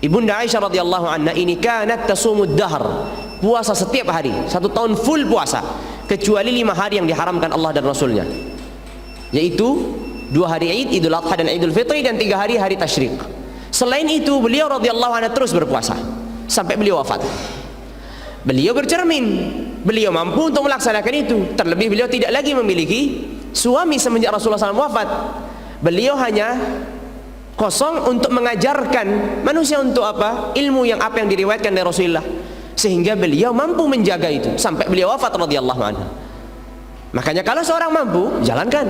Ibunda Aisyah radhiyallahu anha ini kanat tasumud dahr, puasa setiap hari, 1 tahun full puasa, kecuali 5 hari yang diharamkan Allah dan Rasulnya, yaitu 2 hari Id, Idul Adha dan Idul Fitri, dan 3 hari hari tasyrik. Selain itu beliau radhiyallahu anha terus berpuasa sampai beliau wafat. Beliau bercermin, beliau mampu untuk melaksanakan itu. Terlebih beliau tidak lagi memiliki suami semenjak Rasulullah SAW wafat. Beliau hanya kosong untuk mengajarkan manusia untuk apa? Ilmu yang apa yang diriwayatkan dari Rasulullah, sehingga beliau mampu menjaga itu sampai beliau wafat radhiyallahu anhu. Makanya kalau seorang mampu, jalankan.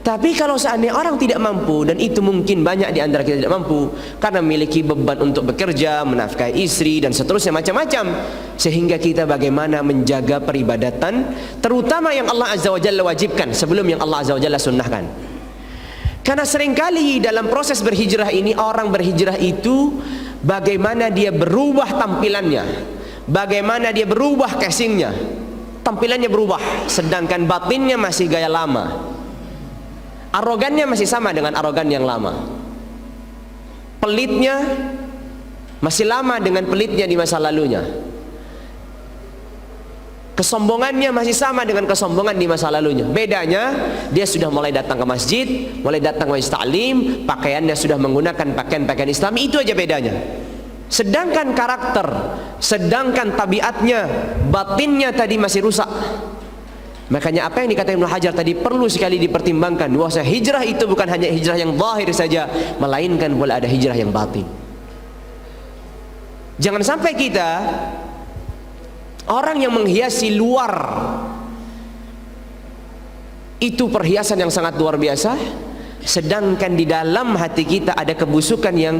Tapi kalau seandainya orang tidak mampu, dan itu mungkin banyak di antara kita tidak mampu karena memiliki beban untuk bekerja, menafkahi istri dan seterusnya macam-macam, sehingga kita bagaimana menjaga peribadatan, terutama yang Allah Azza wa Jalla wajibkan sebelum yang Allah Azza wa Jalla sunnahkan. Karena seringkali dalam proses berhijrah ini, orang berhijrah itu bagaimana dia berubah tampilannya, bagaimana dia berubah casingnya, tampilannya berubah, sedangkan batinnya masih gaya lama, arogannya masih sama dengan arogan yang lama, pelitnya masih lama dengan pelitnya di masa lalunya, kesombongannya masih sama dengan kesombongan di masa lalunya. Bedanya dia sudah mulai datang ke masjid, mulai datang ke ta'lim, pakaiannya sudah menggunakan pakaian-pakaian Islami, itu aja bedanya. Sedangkan karakter, sedangkan tabiatnya, batinnya tadi masih rusak. Makanya apa yang dikatakan Ibnu Hajar tadi perlu sekali dipertimbangkan, bahwa hijrah itu bukan hanya hijrah yang zahir saja, melainkan boleh ada hijrah yang batin. Jangan sampai kita orang yang menghiasi luar itu perhiasan yang sangat luar biasa, sedangkan di dalam hati kita ada kebusukan yang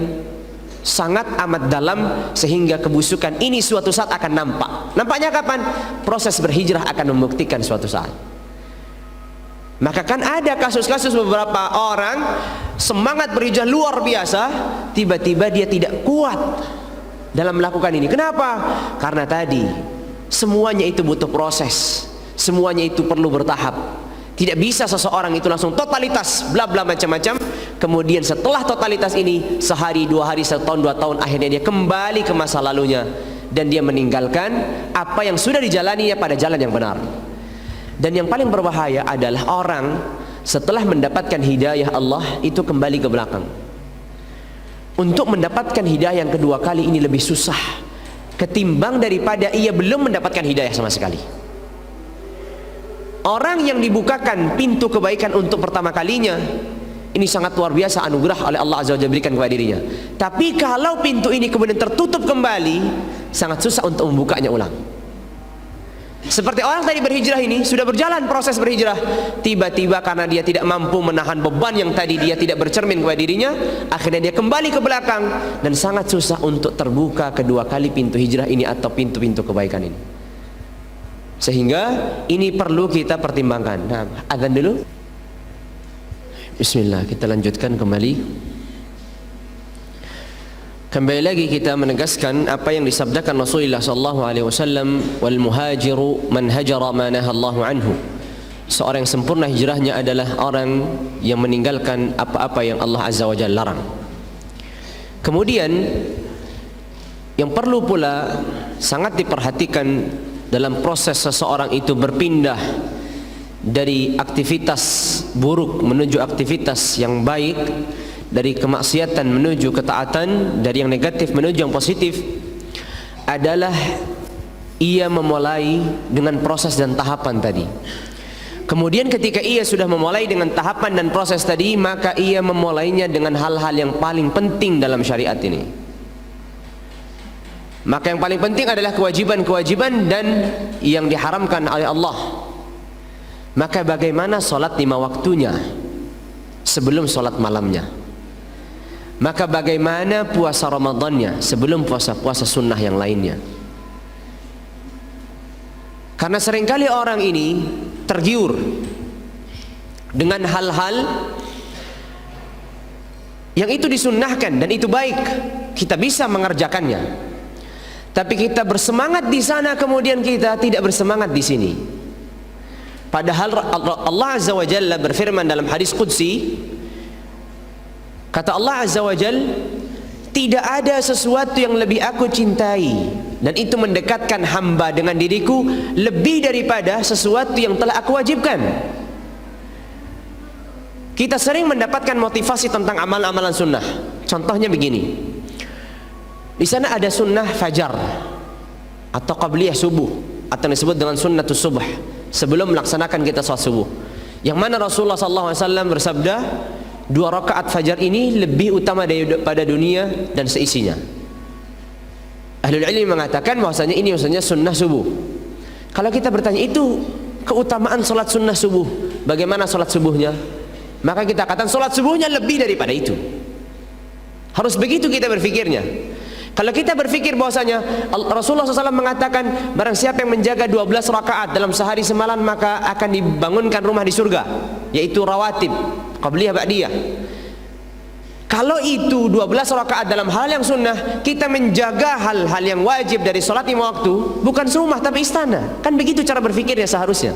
sangat amat dalam, sehingga kebusukan ini suatu saat akan nampak. Nampaknya kapan? Proses berhijrah akan membuktikan suatu saat. Maka kan ada kasus-kasus beberapa orang semangat berhijrah luar biasa, tiba-tiba dia tidak kuat dalam melakukan ini. Kenapa? Karena tadi semuanya itu butuh proses, semuanya itu perlu bertahap. Tidak bisa seseorang itu langsung totalitas bla bla macam-macam, kemudian setelah totalitas ini sehari, 2 hari, 1 tahun, 2 tahun, akhirnya dia kembali ke masa lalunya dan dia meninggalkan apa yang sudah dijalaninya pada jalan yang benar. Dan yang paling berbahaya adalah orang setelah mendapatkan hidayah Allah itu kembali ke belakang. Untuk mendapatkan hidayah yang kedua kali ini lebih susah ketimbang daripada ia belum mendapatkan hidayah sama sekali. Orang yang dibukakan pintu kebaikan untuk pertama kalinya, ini sangat luar biasa anugerah oleh Allah Azza wa Jalla berikan kepada dirinya. Tapi kalau pintu ini kemudian tertutup kembali, sangat susah untuk membukanya ulang. Seperti orang tadi berhijrah ini, sudah berjalan proses berhijrah, tiba-tiba karena dia tidak mampu menahan beban yang tadi dia tidak bercermin kepada dirinya, akhirnya dia kembali ke belakang dan sangat susah untuk terbuka kedua kali pintu hijrah ini atau pintu-pintu kebaikan ini. Sehingga ini perlu kita pertimbangkan. Nah, azan dulu. Bismillah, kita lanjutkan kembali. Kembali lagi kita menegaskan apa yang disabdakan Rasulullah sallallahu alaihi wasallam, wal muhajiru man hajara ma nahallahu anhu. Seorang yang sempurna hijrahnya adalah orang yang meninggalkan apa-apa yang Allah Azza wa Jalla larang. Kemudian yang perlu pula sangat diperhatikan dalam proses seseorang itu berpindah dari aktivitas buruk menuju aktivitas yang baik, dari kemaksiatan menuju ketaatan, dari yang negatif menuju yang positif, adalah ia memulai dengan proses dan tahapan tadi. Kemudian ketika ia sudah memulai dengan tahapan dan proses tadi, maka ia memulainya dengan hal-hal yang paling penting dalam syariat ini. Maka yang paling penting adalah kewajiban-kewajiban dan yang diharamkan oleh Allah. Maka bagaimana solat 5 waktunya sebelum solat malamnya? Maka bagaimana puasa Ramadannya sebelum puasa-puasa sunnah yang lainnya? Karena seringkali orang ini tergiur dengan hal-hal yang itu disunnahkan dan itu baik, kita bisa mengerjakannya. Tapi kita bersemangat di sana, kemudian kita tidak bersemangat di sini. Padahal Allah Azza wa Jalla berfirman dalam hadis qudsi, kata Allah Azza wa Jalla, tidak ada sesuatu yang lebih aku cintai dan itu mendekatkan hamba dengan diriku lebih daripada sesuatu yang telah aku wajibkan. Kita sering mendapatkan motivasi tentang amalan-amalan sunnah. Contohnya begini, di sana ada sunnah fajar atau qabliyah subuh atau disebut dengan sunnatus subuh, sebelum melaksanakan kita salat subuh, yang mana Rasulullah SAW bersabda, 2 rakaat fajar ini lebih utama daripada dunia dan seisinya. Ahlul ilmi mengatakan bahwasanya ini maksudnya sunnah subuh. Kalau kita bertanya itu keutamaan salat sunnah subuh, bagaimana salat subuhnya? Maka kita katakan salat subuhnya lebih daripada itu. Harus begitu kita berfikirnya. Kalau kita berfikir bahwasanya Rasulullah SAW mengatakan barang siapa yang menjaga 12 rakaat dalam sehari semalam maka akan dibangunkan rumah di surga, yaitu rawatib, qabliyah, ba'diyah. Kalau itu 12 rakaat dalam hal yang sunnah, kita menjaga hal-hal yang wajib dari sholat 5 waktu, bukan rumah tapi istana. Kan begitu cara berfikirnya seharusnya.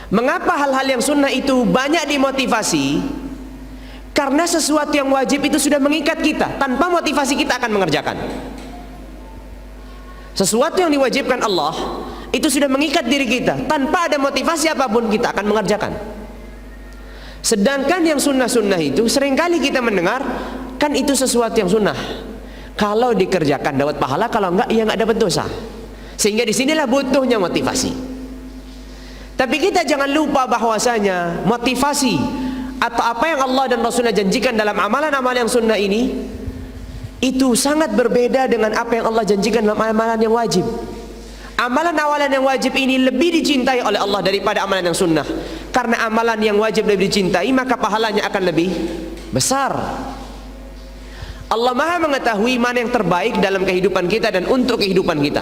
Mengapa hal-hal yang sunnah itu banyak dimotivasi? Karena sesuatu yang wajib itu sudah mengikat kita, tanpa motivasi kita akan mengerjakan. Sesuatu yang diwajibkan Allah itu sudah mengikat diri kita, tanpa ada motivasi apapun kita akan mengerjakan. Sedangkan yang sunnah-sunnah itu seringkali kita mendengar kan itu sesuatu yang sunnah, kalau dikerjakan dapat pahala, kalau enggak ya enggak dapat dosa. Sehingga disinilah butuhnya motivasi. Tapi kita jangan lupa bahwasanya motivasi atau apa yang Allah dan Rasulnya janjikan dalam amalan-amalan yang sunnah ini itu sangat berbeda dengan apa yang Allah janjikan dalam amalan yang wajib. Amalan-amalan yang wajib ini lebih dicintai oleh Allah daripada amalan yang sunnah. Karena amalan yang wajib lebih dicintai, maka pahalanya akan lebih besar. Allah Maha mengetahui mana yang terbaik dalam kehidupan kita dan untuk kehidupan kita.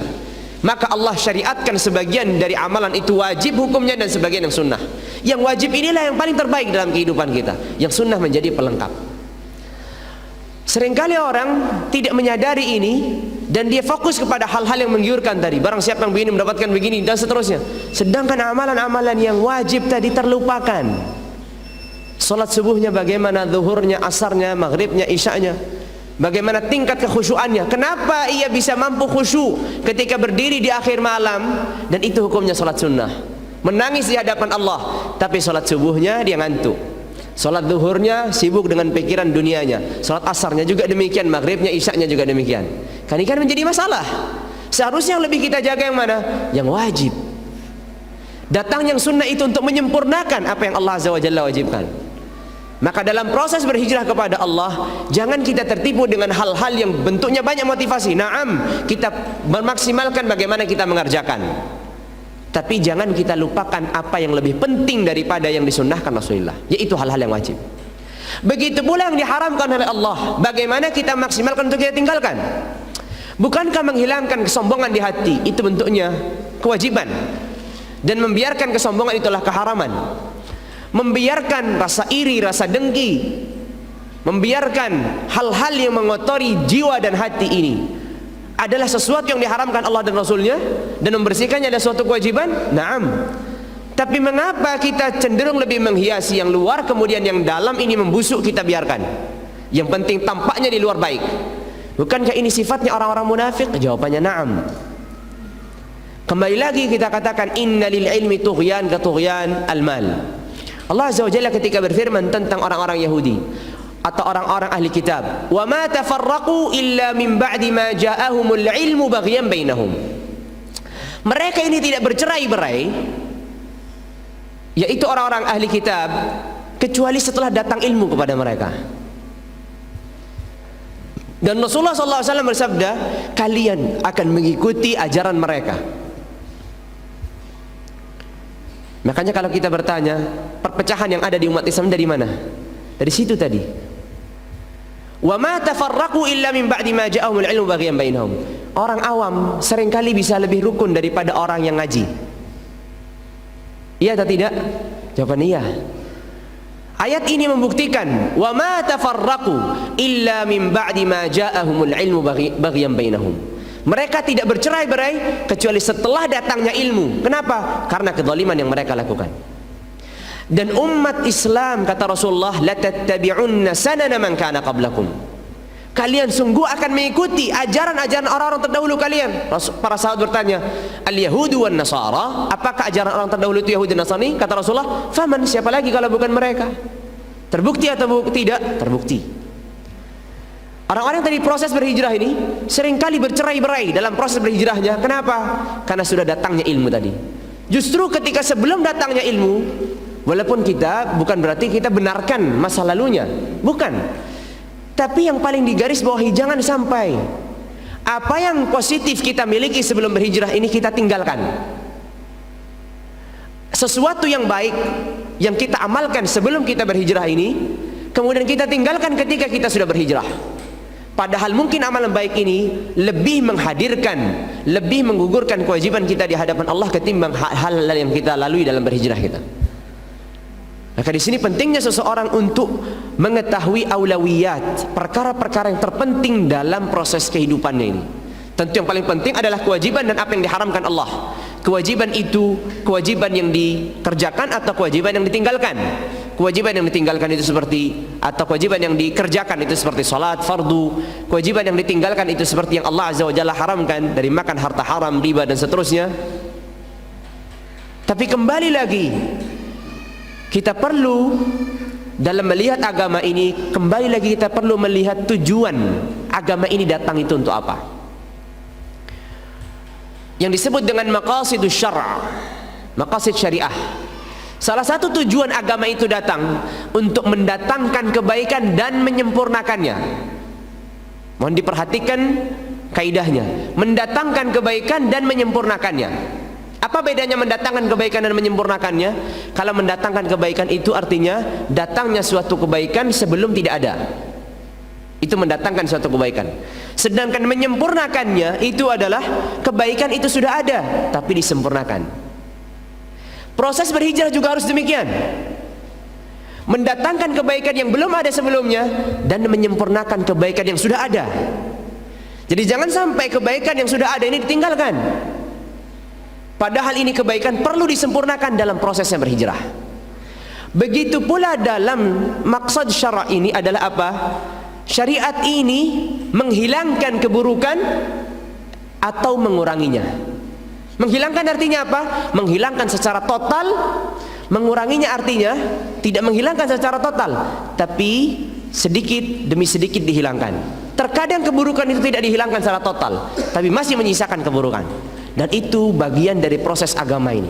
Maka Allah syariatkan sebagian dari amalan itu wajib hukumnya dan sebagian yang sunnah. Yang wajib inilah yang paling terbaik dalam kehidupan kita, yang sunnah menjadi pelengkap. Seringkali orang tidak menyadari ini dan dia fokus kepada hal-hal yang menggiurkan tadi. Barang siapa yang begini mendapatkan begini dan seterusnya. Sedangkan amalan-amalan yang wajib tadi terlupakan. Salat subuhnya bagaimana, zuhurnya, asarnya, maghribnya, isya'nya, bagaimana tingkat kekhusyuannya. Kenapa ia bisa mampu khusyuk ketika berdiri di akhir malam, dan itu hukumnya salat sunnah. Menangis di hadapan Allah, tapi salat subuhnya dia ngantuk. Salat zuhurnya sibuk dengan pikiran dunianya. Salat asarnya juga demikian, maghribnya, isya'nya juga demikian. Kan ini kan menjadi masalah. Seharusnya yang lebih kita jaga yang mana? Yang wajib. Datang yang sunnah itu untuk menyempurnakan apa yang Allah Azza wa Jalla wajibkan. Maka dalam proses berhijrah kepada Allah, jangan kita tertipu dengan hal-hal yang bentuknya banyak motivasi. Naam, kita memaksimalkan bagaimana kita mengerjakan. Tapi jangan kita lupakan apa yang lebih penting daripada yang disunnahkan Rasulullah, yaitu hal-hal yang wajib. Begitu pula yang diharamkan oleh Allah, bagaimana kita maksimalkan untuk kita tinggalkan. Bukankah menghilangkan kesombongan di hati itu bentuknya kewajiban, dan membiarkan kesombongan itulah keharaman. Membiarkan rasa iri, rasa dengki, membiarkan hal-hal yang mengotori jiwa dan hati ini adalah sesuatu yang diharamkan Allah dan Rasulnya, dan membersihkannya adalah suatu kewajiban. Naam. Tapi mengapa kita cenderung lebih menghiasi yang luar, kemudian yang dalam ini membusuk kita biarkan? Yang penting tampaknya di luar baik. Bukankah ini sifatnya orang-orang munafik? Jawabannya na'am. Kembali lagi kita katakan inna lil ilmi tughyan ka tughyan al-mal. Allah Azza wa Jalla ketika berfirman tentang orang-orang Yahudi atau orang-orang ahli kitab, wa ma tafarraqu illa min ba'di ma ja'ahumul ilmu baghyan bainahum. Mereka ini tidak bercerai-berai, yaitu orang-orang ahli kitab, kecuali setelah datang ilmu kepada mereka. Dan Rasulullah SAW bersabda, kalian akan mengikuti ajaran mereka. Makanya kalau kita bertanya, perpecahan yang ada di umat Islam dari mana? Dari situ tadi. Wa ma tafarraqu illa min ba'di ma ja'ahumul ilmu baghyan bainahum. Orang awam seringkali bisa lebih rukun daripada orang yang ngaji. Iya atau tidak? Jawaban iya. Ayat ini membuktikan wa ma tafarraqu illa min ba'di ma ja'ahumul ilmu baghyan bainahum. Mereka tidak bercerai-berai kecuali setelah datangnya ilmu. Kenapa? Karena kezaliman yang mereka lakukan. Dan umat Islam, kata Rasulullah, la tattabi'unna sanana man kana qablakum. Kalian sungguh akan mengikuti ajaran-ajaran orang-orang terdahulu kalian. Para sahabat bertanya, al-yahudu wan nasara, apakah ajaran orang terdahulu itu Yahudi dan Nasrani? Kata Rasulullah, faman, siapa lagi kalau bukan mereka? Terbukti atau tidak? Terbukti. Orang-orang yang tadi proses berhijrah ini seringkali bercerai-berai dalam proses berhijrahnya. Kenapa? Karena sudah datangnya ilmu tadi. Justru ketika sebelum datangnya ilmu, walaupun kita bukan berarti kita benarkan masa lalunya, bukan. Tapi yang paling digaris bawahi, jangan sampai apa yang positif kita miliki sebelum berhijrah ini kita tinggalkan. Sesuatu yang baik yang kita amalkan sebelum kita berhijrah ini, kemudian kita tinggalkan ketika kita sudah berhijrah. Padahal mungkin amalan baik ini lebih menghadirkan, lebih menggugurkan kewajiban kita di hadapan Allah ketimbang hal-hal yang kita lalui dalam berhijrah kita. Maka di sini pentingnya seseorang untuk mengetahui aulawiyat, perkara-perkara yang terpenting dalam proses kehidupannya ini. Tentu yang paling penting adalah kewajiban dan apa yang diharamkan Allah. Kewajiban itu kewajiban yang dikerjakan atau kewajiban yang ditinggalkan. Kewajiban yang ditinggalkan itu seperti, atau kewajiban yang dikerjakan itu seperti salat fardu. Kewajiban yang ditinggalkan itu seperti yang Allah Azza wa Jalla haramkan, dari makan harta haram, riba dan seterusnya. Tapi kembali lagi, kita perlu dalam melihat agama ini, kembali lagi kita perlu melihat tujuan agama ini datang itu untuk apa. Yang disebut dengan maqasidus syara', maqasid syariah. Salah satu tujuan agama itu datang untuk mendatangkan kebaikan dan menyempurnakannya. Mohon diperhatikan kaidahnya, mendatangkan kebaikan dan menyempurnakannya. Apa bedanya mendatangkan kebaikan dan menyempurnakannya? Kalau mendatangkan kebaikan itu artinya datangnya suatu kebaikan sebelum tidak ada. Itu mendatangkan suatu kebaikan. Sedangkan menyempurnakannya itu adalah kebaikan itu sudah ada tapi disempurnakan. Proses berhijrah juga harus demikian. Mendatangkan kebaikan yang belum ada sebelumnya dan menyempurnakan kebaikan yang sudah ada. Jadi jangan sampai kebaikan yang sudah ada ini ditinggalkan. Padahal ini kebaikan perlu disempurnakan dalam prosesnya berhijrah. Begitu pula dalam maksud syara' ini adalah apa? Syariat ini menghilangkan keburukan atau menguranginya. Menghilangkan artinya apa? Menghilangkan secara total. Menguranginya artinya tidak menghilangkan secara total, tapi sedikit demi sedikit dihilangkan. Terkadang keburukan itu tidak dihilangkan secara total, tapi masih menyisakan keburukan. Dan itu bagian dari proses agama ini.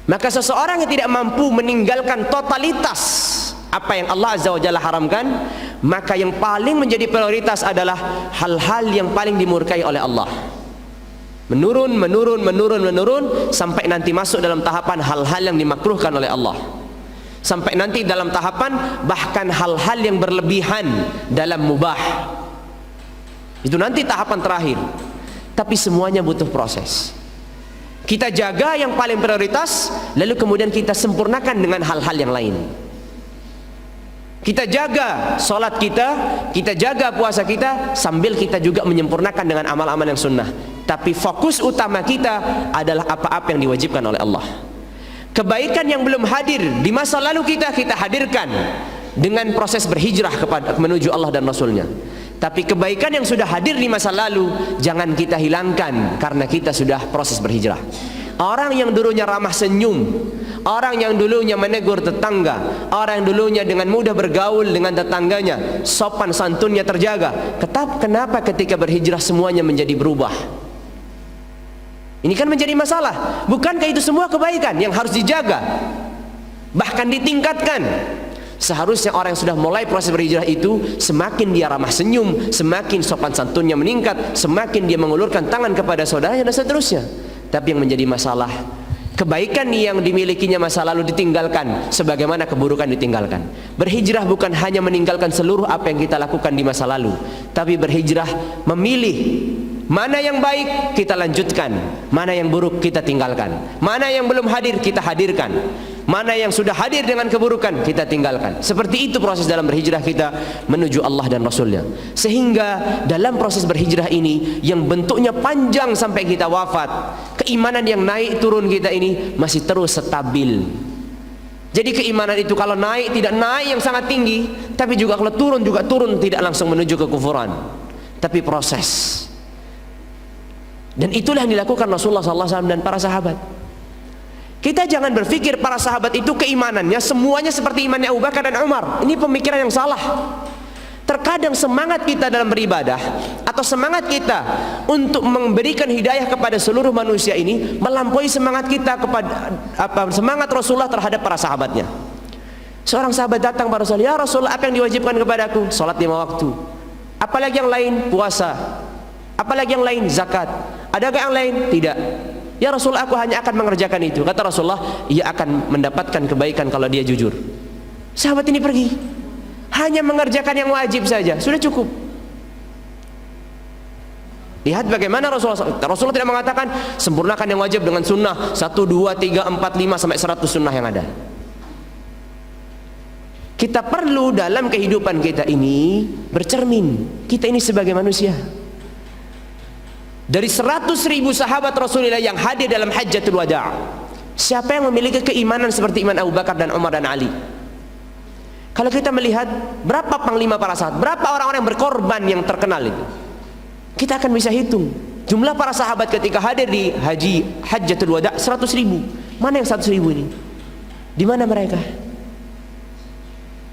Maka seseorang yang tidak mampu meninggalkan totalitas apa yang Allah Azza wa Jalla haramkan, maka yang paling menjadi prioritas adalah hal-hal yang paling dimurkai oleh Allah. Menurun sampai nanti masuk dalam tahapan hal-hal yang dimakruhkan oleh Allah. Sampai nanti dalam tahapan bahkan hal-hal yang berlebihan dalam mubah. Itu nanti tahapan terakhir. Tapi semuanya butuh proses. Kita jaga yang paling prioritas, lalu kemudian kita sempurnakan dengan hal-hal yang lain. Kita jaga solat kita jaga puasa kita, sambil kita juga menyempurnakan dengan amal-amal yang sunnah. Tapi fokus utama kita adalah apa-apa yang diwajibkan oleh Allah. Kebaikan yang belum hadir di masa lalu kita hadirkan dengan proses berhijrah menuju Allah dan Rasulnya. Tapi kebaikan yang sudah hadir di masa lalu jangan kita hilangkan karena kita sudah proses berhijrah. Orang yang dulunya ramah senyum, orang yang dulunya menegur tetangga, orang yang dulunya dengan mudah bergaul dengan tetangganya, sopan santunnya terjaga, kenapa ketika berhijrah semuanya menjadi berubah? Ini kan menjadi masalah. Bukankah itu semua kebaikan yang harus dijaga, bahkan ditingkatkan? Seharusnya orang yang sudah mulai proses berhijrah itu semakin dia ramah senyum, semakin sopan santunnya meningkat, semakin dia mengulurkan tangan kepada saudaranya dan seterusnya. Tapi yang menjadi masalah, kebaikan yang dimilikinya masa lalu ditinggalkan sebagaimana keburukan ditinggalkan. Berhijrah bukan hanya meninggalkan seluruh apa yang kita lakukan di masa lalu, tapi berhijrah memilih mana yang baik kita lanjutkan, mana yang buruk kita tinggalkan, mana yang belum hadir kita hadirkan, mana yang sudah hadir dengan keburukan kita tinggalkan. Seperti itu proses dalam berhijrah kita menuju Allah dan Rasulnya. Sehingga dalam proses berhijrah ini yang bentuknya panjang sampai kita wafat, keimanan yang naik turun kita ini masih terus stabil. Jadi keimanan itu kalau naik tidak naik yang sangat tinggi, tapi juga kalau turun juga turun tidak langsung menuju kekufuran, tapi proses. Dan itulah yang dilakukan Rasulullah SAW dan para sahabat. Kita jangan berpikir para sahabat itu keimanannya semuanya seperti imannya Abu Bakar dan Umar. Ini pemikiran yang salah. Terkadang semangat kita dalam beribadah atau semangat kita untuk memberikan hidayah kepada seluruh manusia ini melampaui semangat kita kepada semangat Rasulullah terhadap para sahabatnya. Seorang sahabat datang kepada Rasulullah, "Ya Rasulullah, apa yang diwajibkan kepadaku?" Salat 5 waktu. Apalagi yang lain? Puasa. Apalagi yang lain? Zakat. Adakah yang lain? Tidak. "Ya Rasul, aku hanya akan mengerjakan itu." Kata Rasulullah, ia akan mendapatkan kebaikan kalau dia jujur. Sahabat ini pergi, hanya mengerjakan yang wajib saja, sudah cukup. Lihat bagaimana Rasulullah tidak mengatakan sempurnakan yang wajib dengan sunnah 1, 2, 3, 4, 5 sampai 100 sunnah yang ada. Kita perlu dalam kehidupan kita ini bercermin, kita ini sebagai manusia. Dari 100.000 sahabat Rasulullah yang hadir dalam Hajjatul Wada', siapa yang memiliki keimanan seperti iman Abu Bakar dan Umar dan Ali? Kalau kita melihat berapa panglima para sahabat, berapa orang-orang yang berkorban yang terkenal itu, kita akan bisa hitung jumlah para sahabat ketika hadir di Hajjatul Wada' 100.000. Mana yang 100.000 ini? Di mana mereka?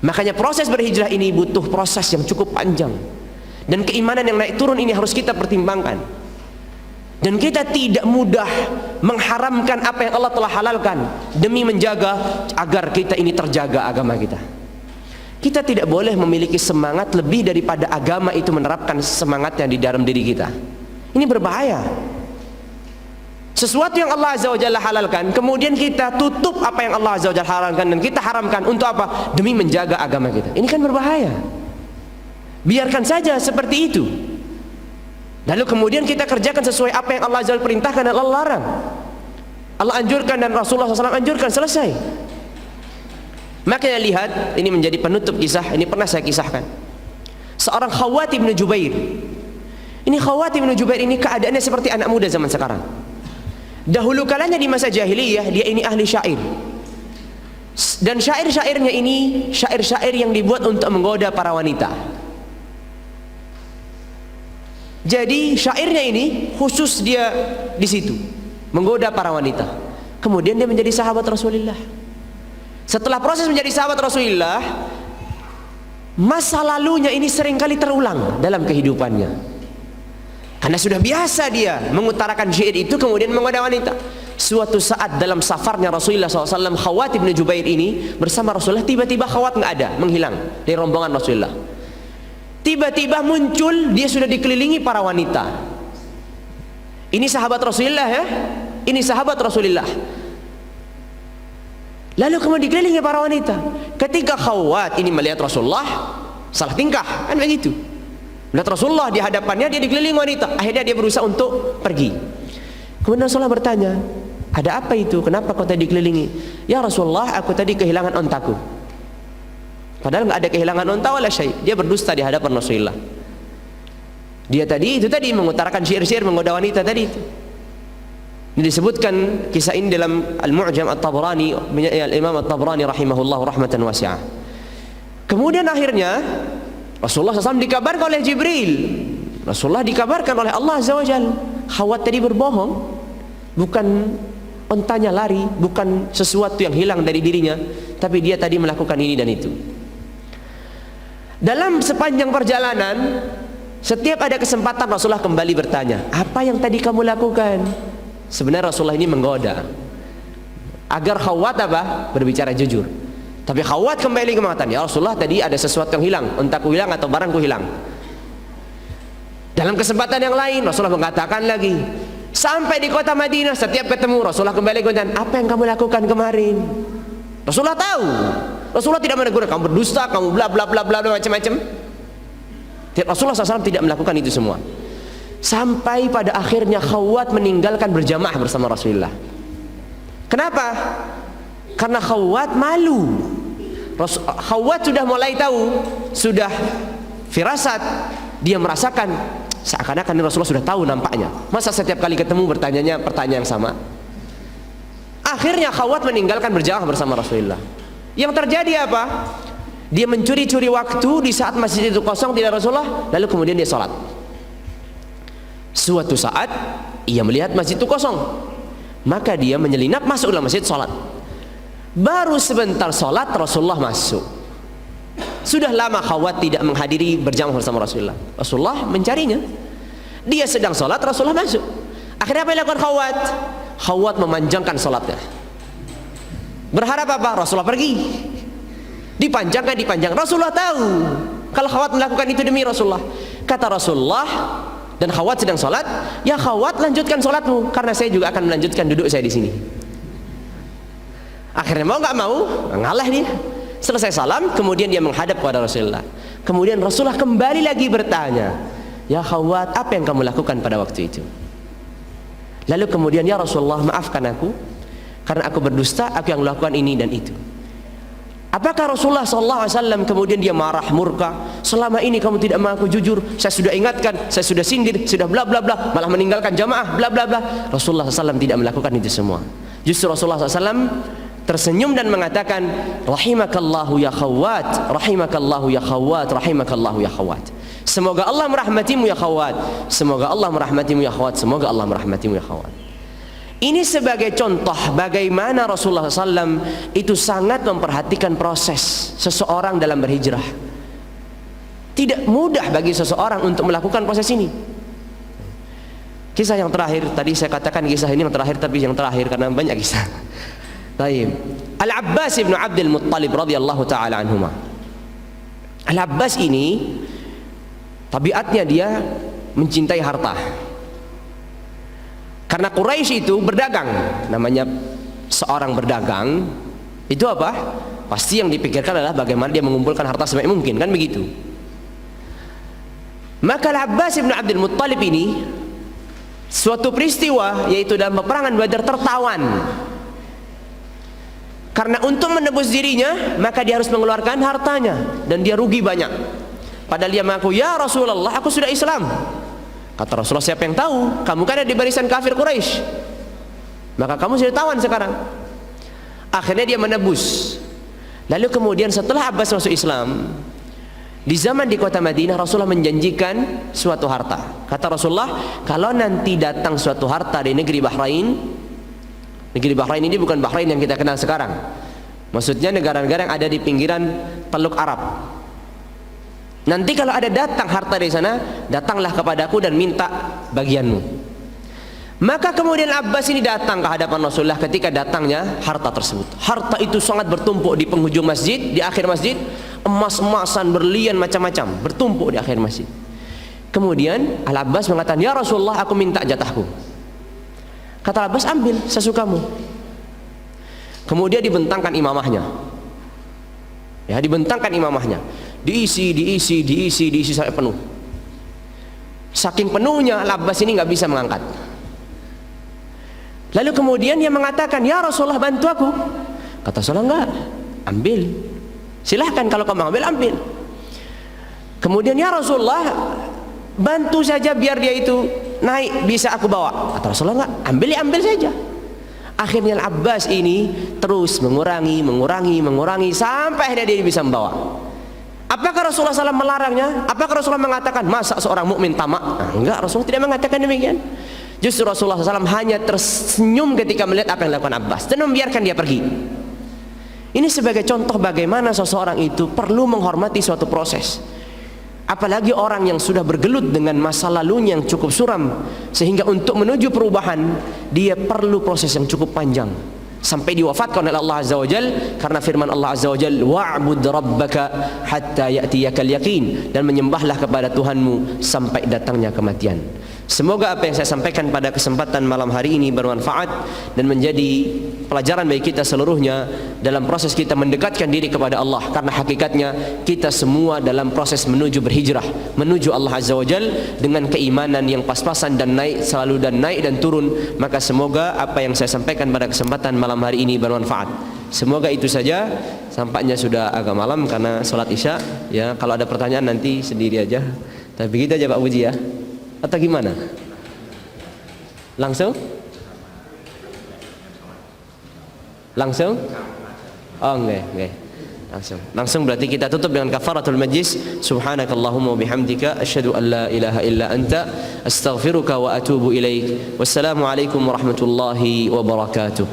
Makanya proses berhijrah ini butuh proses yang cukup panjang, dan keimanan yang naik turun ini harus kita pertimbangkan. Dan kita tidak mudah mengharamkan apa yang Allah telah halalkan demi menjaga agar kita ini terjaga agama kita. Kita tidak boleh memiliki semangat lebih daripada agama itu menerapkan semangatnya di dalam diri kita. Ini berbahaya. Sesuatu yang Allah Azza wa Jalla halalkan, kemudian kita tutup apa yang Allah Azza wa Jalla halalkan dan kita haramkan untuk apa? Demi menjaga agama kita. Ini kan berbahaya. Biarkan saja seperti itu. Lalu kemudian kita kerjakan sesuai apa yang Allah Azza wa Jalla perintahkan dan Allah larang. Allah anjurkan dan Rasulullah SAW anjurkan, selesai. Makanya lihat, ini menjadi penutup kisah, ini pernah saya kisahkan. Seorang Khawwat bin Jubair. Ini Khawwat bin Jubair ini keadaannya seperti anak muda zaman sekarang. Dahulu kalanya di masa jahiliyah, dia ini ahli syair. Dan syair-syairnya ini syair-syair yang dibuat untuk menggoda para wanita. Jadi syairnya ini khusus dia di situ menggoda para wanita. Kemudian dia menjadi sahabat Rasulullah. Setelah proses menjadi sahabat Rasulullah, masa lalunya ini seringkali terulang dalam kehidupannya. Karena sudah biasa dia mengutarakan syair itu kemudian menggoda wanita. Suatu saat dalam safarnya Rasulullah SAW, Khawwat bin Jubair ini bersama Rasulullah, tiba-tiba Khawwat nggak ada, menghilang dari rombongan Rasulullah. Tiba-tiba muncul, dia sudah dikelilingi para wanita. Ini sahabat Rasulullah ya, ini sahabat Rasulullah. Lalu kemudian dikelilingi para wanita. Ketika Khawwat ini melihat Rasulullah, salah tingkah, kan begitu. Melihat Rasulullah di hadapannya, dia dikelilingi wanita. Akhirnya dia berusaha untuk pergi. Kemudian Rasulullah bertanya, ada apa itu? Kenapa kau tadi dikelilingi? Ya Rasulullah, aku tadi kehilangan ontaku. Padahal nggak ada kehilangan onta wala syai. Dia berdusta di hadapan Rasulullah. Dia tadi mengutarakan syair-syair menggoda wanita tadi itu. Ini disebutkan kisah ini dalam Al-Mu'jam At-Tabrani, Imam At-Tabrani rahimahullah rahmatan wasi'ah. Kemudian akhirnya Rasulullah SAW dikabarkan oleh Jibril. Rasulullah dikabarkan oleh Allah Azza wa Jalla. Khawwat tadi berbohong, bukan ontanya lari, bukan sesuatu yang hilang dari dirinya, tapi dia tadi melakukan ini dan itu. Dalam sepanjang perjalanan, setiap ada kesempatan Rasulullah kembali bertanya, apa yang tadi kamu lakukan? Sebenarnya Rasulullah ini menggoda agar Khawwat berbicara jujur. Tapi Khawwat kembali mengatakan, ya Rasulullah, tadi ada sesuatu yang hilang, ontaku hilang atau barangku hilang. Dalam kesempatan yang lain Rasulullah mengatakan lagi, sampai di kota Madinah, setiap ketemu Rasulullah kembali mengatakan, apa yang kamu lakukan kemarin? Rasulullah tahu. Rasulullah tidak menegur, kamu berdusta, kamu bla bla bla bla macam-macam. Rasulullah SAW tidak melakukan itu semua. Sampai pada akhirnya Khawwat meninggalkan berjamaah bersama Rasulullah. Kenapa? Karena Khawwat malu. Khawwat sudah mulai tahu, sudah firasat, dia merasakan seakan-akan Rasulullah sudah tahu nampaknya. Masa setiap kali ketemu bertanyanya pertanyaan yang sama? Akhirnya Khawwat meninggalkan berjamaah bersama Rasulullah. Yang terjadi apa? Dia mencuri-curi waktu di saat masjid itu kosong, tidak Rasulullah, lalu kemudian dia sholat. Suatu saat ia melihat masjid itu kosong, maka dia menyelinap masuk dalam masjid sholat. Baru sebentar sholat Rasulullah masuk. Sudah lama Khawwat tidak menghadiri berjamaah bersama Rasulullah. Rasulullah mencarinya. Dia sedang sholat, Rasulullah masuk. Akhirnya apa yang dilakukan Khawwat? Khawwat memanjangkan sholatnya. Berharap apa? Rasulullah pergi. Dipanjangkan. Rasulullah tahu kalau Khawwat melakukan itu demi Rasulullah. Kata Rasulullah, dan Khawwat sedang sholat, ya Khawwat, lanjutkan sholatmu, karena saya juga akan melanjutkan duduk saya di sini. Akhirnya mau nggak mau ngalah dia. Selesai salam, kemudian dia menghadap kepada Rasulullah. Kemudian Rasulullah kembali lagi bertanya, ya Khawwat, apa yang kamu lakukan pada waktu itu? Lalu kemudian, ya Rasulullah, maafkan aku karena aku berdusta, aku yang melakukan ini dan itu. Apakah Rasulullah SAW kemudian dia marah, murka? Selama ini kamu tidak mengaku jujur, saya sudah ingatkan, saya sudah sindir, sudah bla bla bla, malah meninggalkan jamaah, bla bla bla. Rasulullah SAW tidak melakukan itu semua. Justru Rasulullah SAW tersenyum dan mengatakan, rahimakallahu ya Khawwat, rahimakallahu ya Khawwat, rahimakallahu ya Khawwat. Semoga Allah merahmatimu ya Khawwat, semoga Allah merahmatimu ya Khawwat, semoga Allah merahmatimu ya Khawwat. Ini sebagai contoh bagaimana Rasulullah SAW itu sangat memperhatikan proses seseorang dalam berhijrah. Tidak mudah bagi seseorang untuk melakukan proses ini. Kisah yang terakhir, tadi saya katakan kisah ini yang terakhir, tapi yang terakhir karena banyak kisah. Baik. Al-Abbas ibn Abdul Muttalib radhiyallahu taala anhuma. Al-Abbas ini tabiatnya dia mencintai harta. Karena Quraisy itu berdagang, namanya seorang berdagang itu apa? Pasti yang dipikirkan adalah bagaimana dia mengumpulkan harta sebanyak mungkin, kan begitu. Maka Al-Abbas bin Abdul Muttalib ini suatu peristiwa, yaitu dalam peperangan Badar, tertawan. Karena untuk menebus dirinya, maka dia harus mengeluarkan hartanya, dan dia rugi banyak. Padahal dia mengaku, "Ya Rasulullah, aku sudah Islam." Kata Rasulullah, "Siapa yang tahu? Kamu kan ada di barisan kafir Quraisy. Maka kamu sudah tawan sekarang." Akhirnya dia menebus. Lalu kemudian setelah Abbas masuk Islam, di zaman di kota Madinah, Rasulullah menjanjikan suatu harta. Kata Rasulullah, kalau nanti datang suatu harta di negeri Bahrain, negeri Bahrain ini bukan Bahrain yang kita kenal sekarang. Maksudnya negara-negara yang ada di pinggiran Teluk Arab. Nanti kalau ada datang harta dari sana, datanglah kepadaku dan minta bagianmu. Maka kemudian Abbas ini datang ke hadapan Rasulullah ketika datangnya harta tersebut. Harta itu sangat bertumpuk di penghujung masjid, di akhir masjid. Emas-emasan, berlian, macam-macam bertumpuk di akhir masjid. Kemudian Al-Abbas mengatakan, "Ya Rasulullah, aku minta jatahku." Kata Abbas, "Ambil sesukamu." Kemudian dibentangkan imamahnya. Ya, dibentangkan imamahnya. Diisi sampai penuh. Saking penuhnya, Al-Abbas ini nggak bisa mengangkat. Lalu kemudian dia mengatakan, "Ya Rasulullah, bantu aku." Kata Rasulullah, "Enggak, ambil. Silahkan, kalau kamu ambil." Kemudian, "Ya Rasulullah, bantu saja biar dia itu naik, bisa aku bawa." Kata Rasulullah, "Enggak, ambil saja." Akhirnya Al-Abbas ini terus mengurangi sampai akhirnya dia bisa membawa. Apakah Rasulullah SAW melarangnya? Apakah Rasulullah mengatakan, "Masa seorang mukmin tamak?" Nah, enggak, Rasulullah tidak mengatakan demikian. Justru Rasulullah SAW hanya tersenyum ketika melihat apa yang dilakukan Abbas dan membiarkan dia pergi. Ini sebagai contoh bagaimana seseorang itu perlu menghormati suatu proses. Apalagi orang yang sudah bergelut dengan masa lalunya yang cukup suram, sehingga untuk menuju perubahan dia perlu proses yang cukup panjang sampai diwafatkan oleh Allah Azza wa Jal, karena firman Allah Azza wa Jal, "Wa'bud rabbaka hatta ya'tiyakal yaqin," dan menyembahlah kepada Tuhanmu sampai datangnya kematian. Semoga apa yang saya sampaikan pada kesempatan malam hari ini bermanfaat dan menjadi pelajaran bagi kita seluruhnya dalam proses kita mendekatkan diri kepada Allah, karena hakikatnya kita semua dalam proses menuju berhijrah menuju Allah Azza wa Jal dengan keimanan yang pas-pasan dan naik selalu, dan naik dan turun. Maka semoga apa yang saya sampaikan pada kesempatan malam hari ini bermanfaat. Semoga itu saja. Sampaknya sudah agak malam karena sholat isya. Ya, kalau ada pertanyaan nanti sendiri aja. Tapi begitu aja Pak Puji ya. Atau gimana? Langsung? Oh enggak. Langsung berarti kita tutup dengan kafaratul majlis. Subhanakallahumma wa bihamdika asyhadu an la ilaha illa anta astaghfiruka wa atubu ilaik. Wassalamu alaikum warahmatullahi wabarakatuh.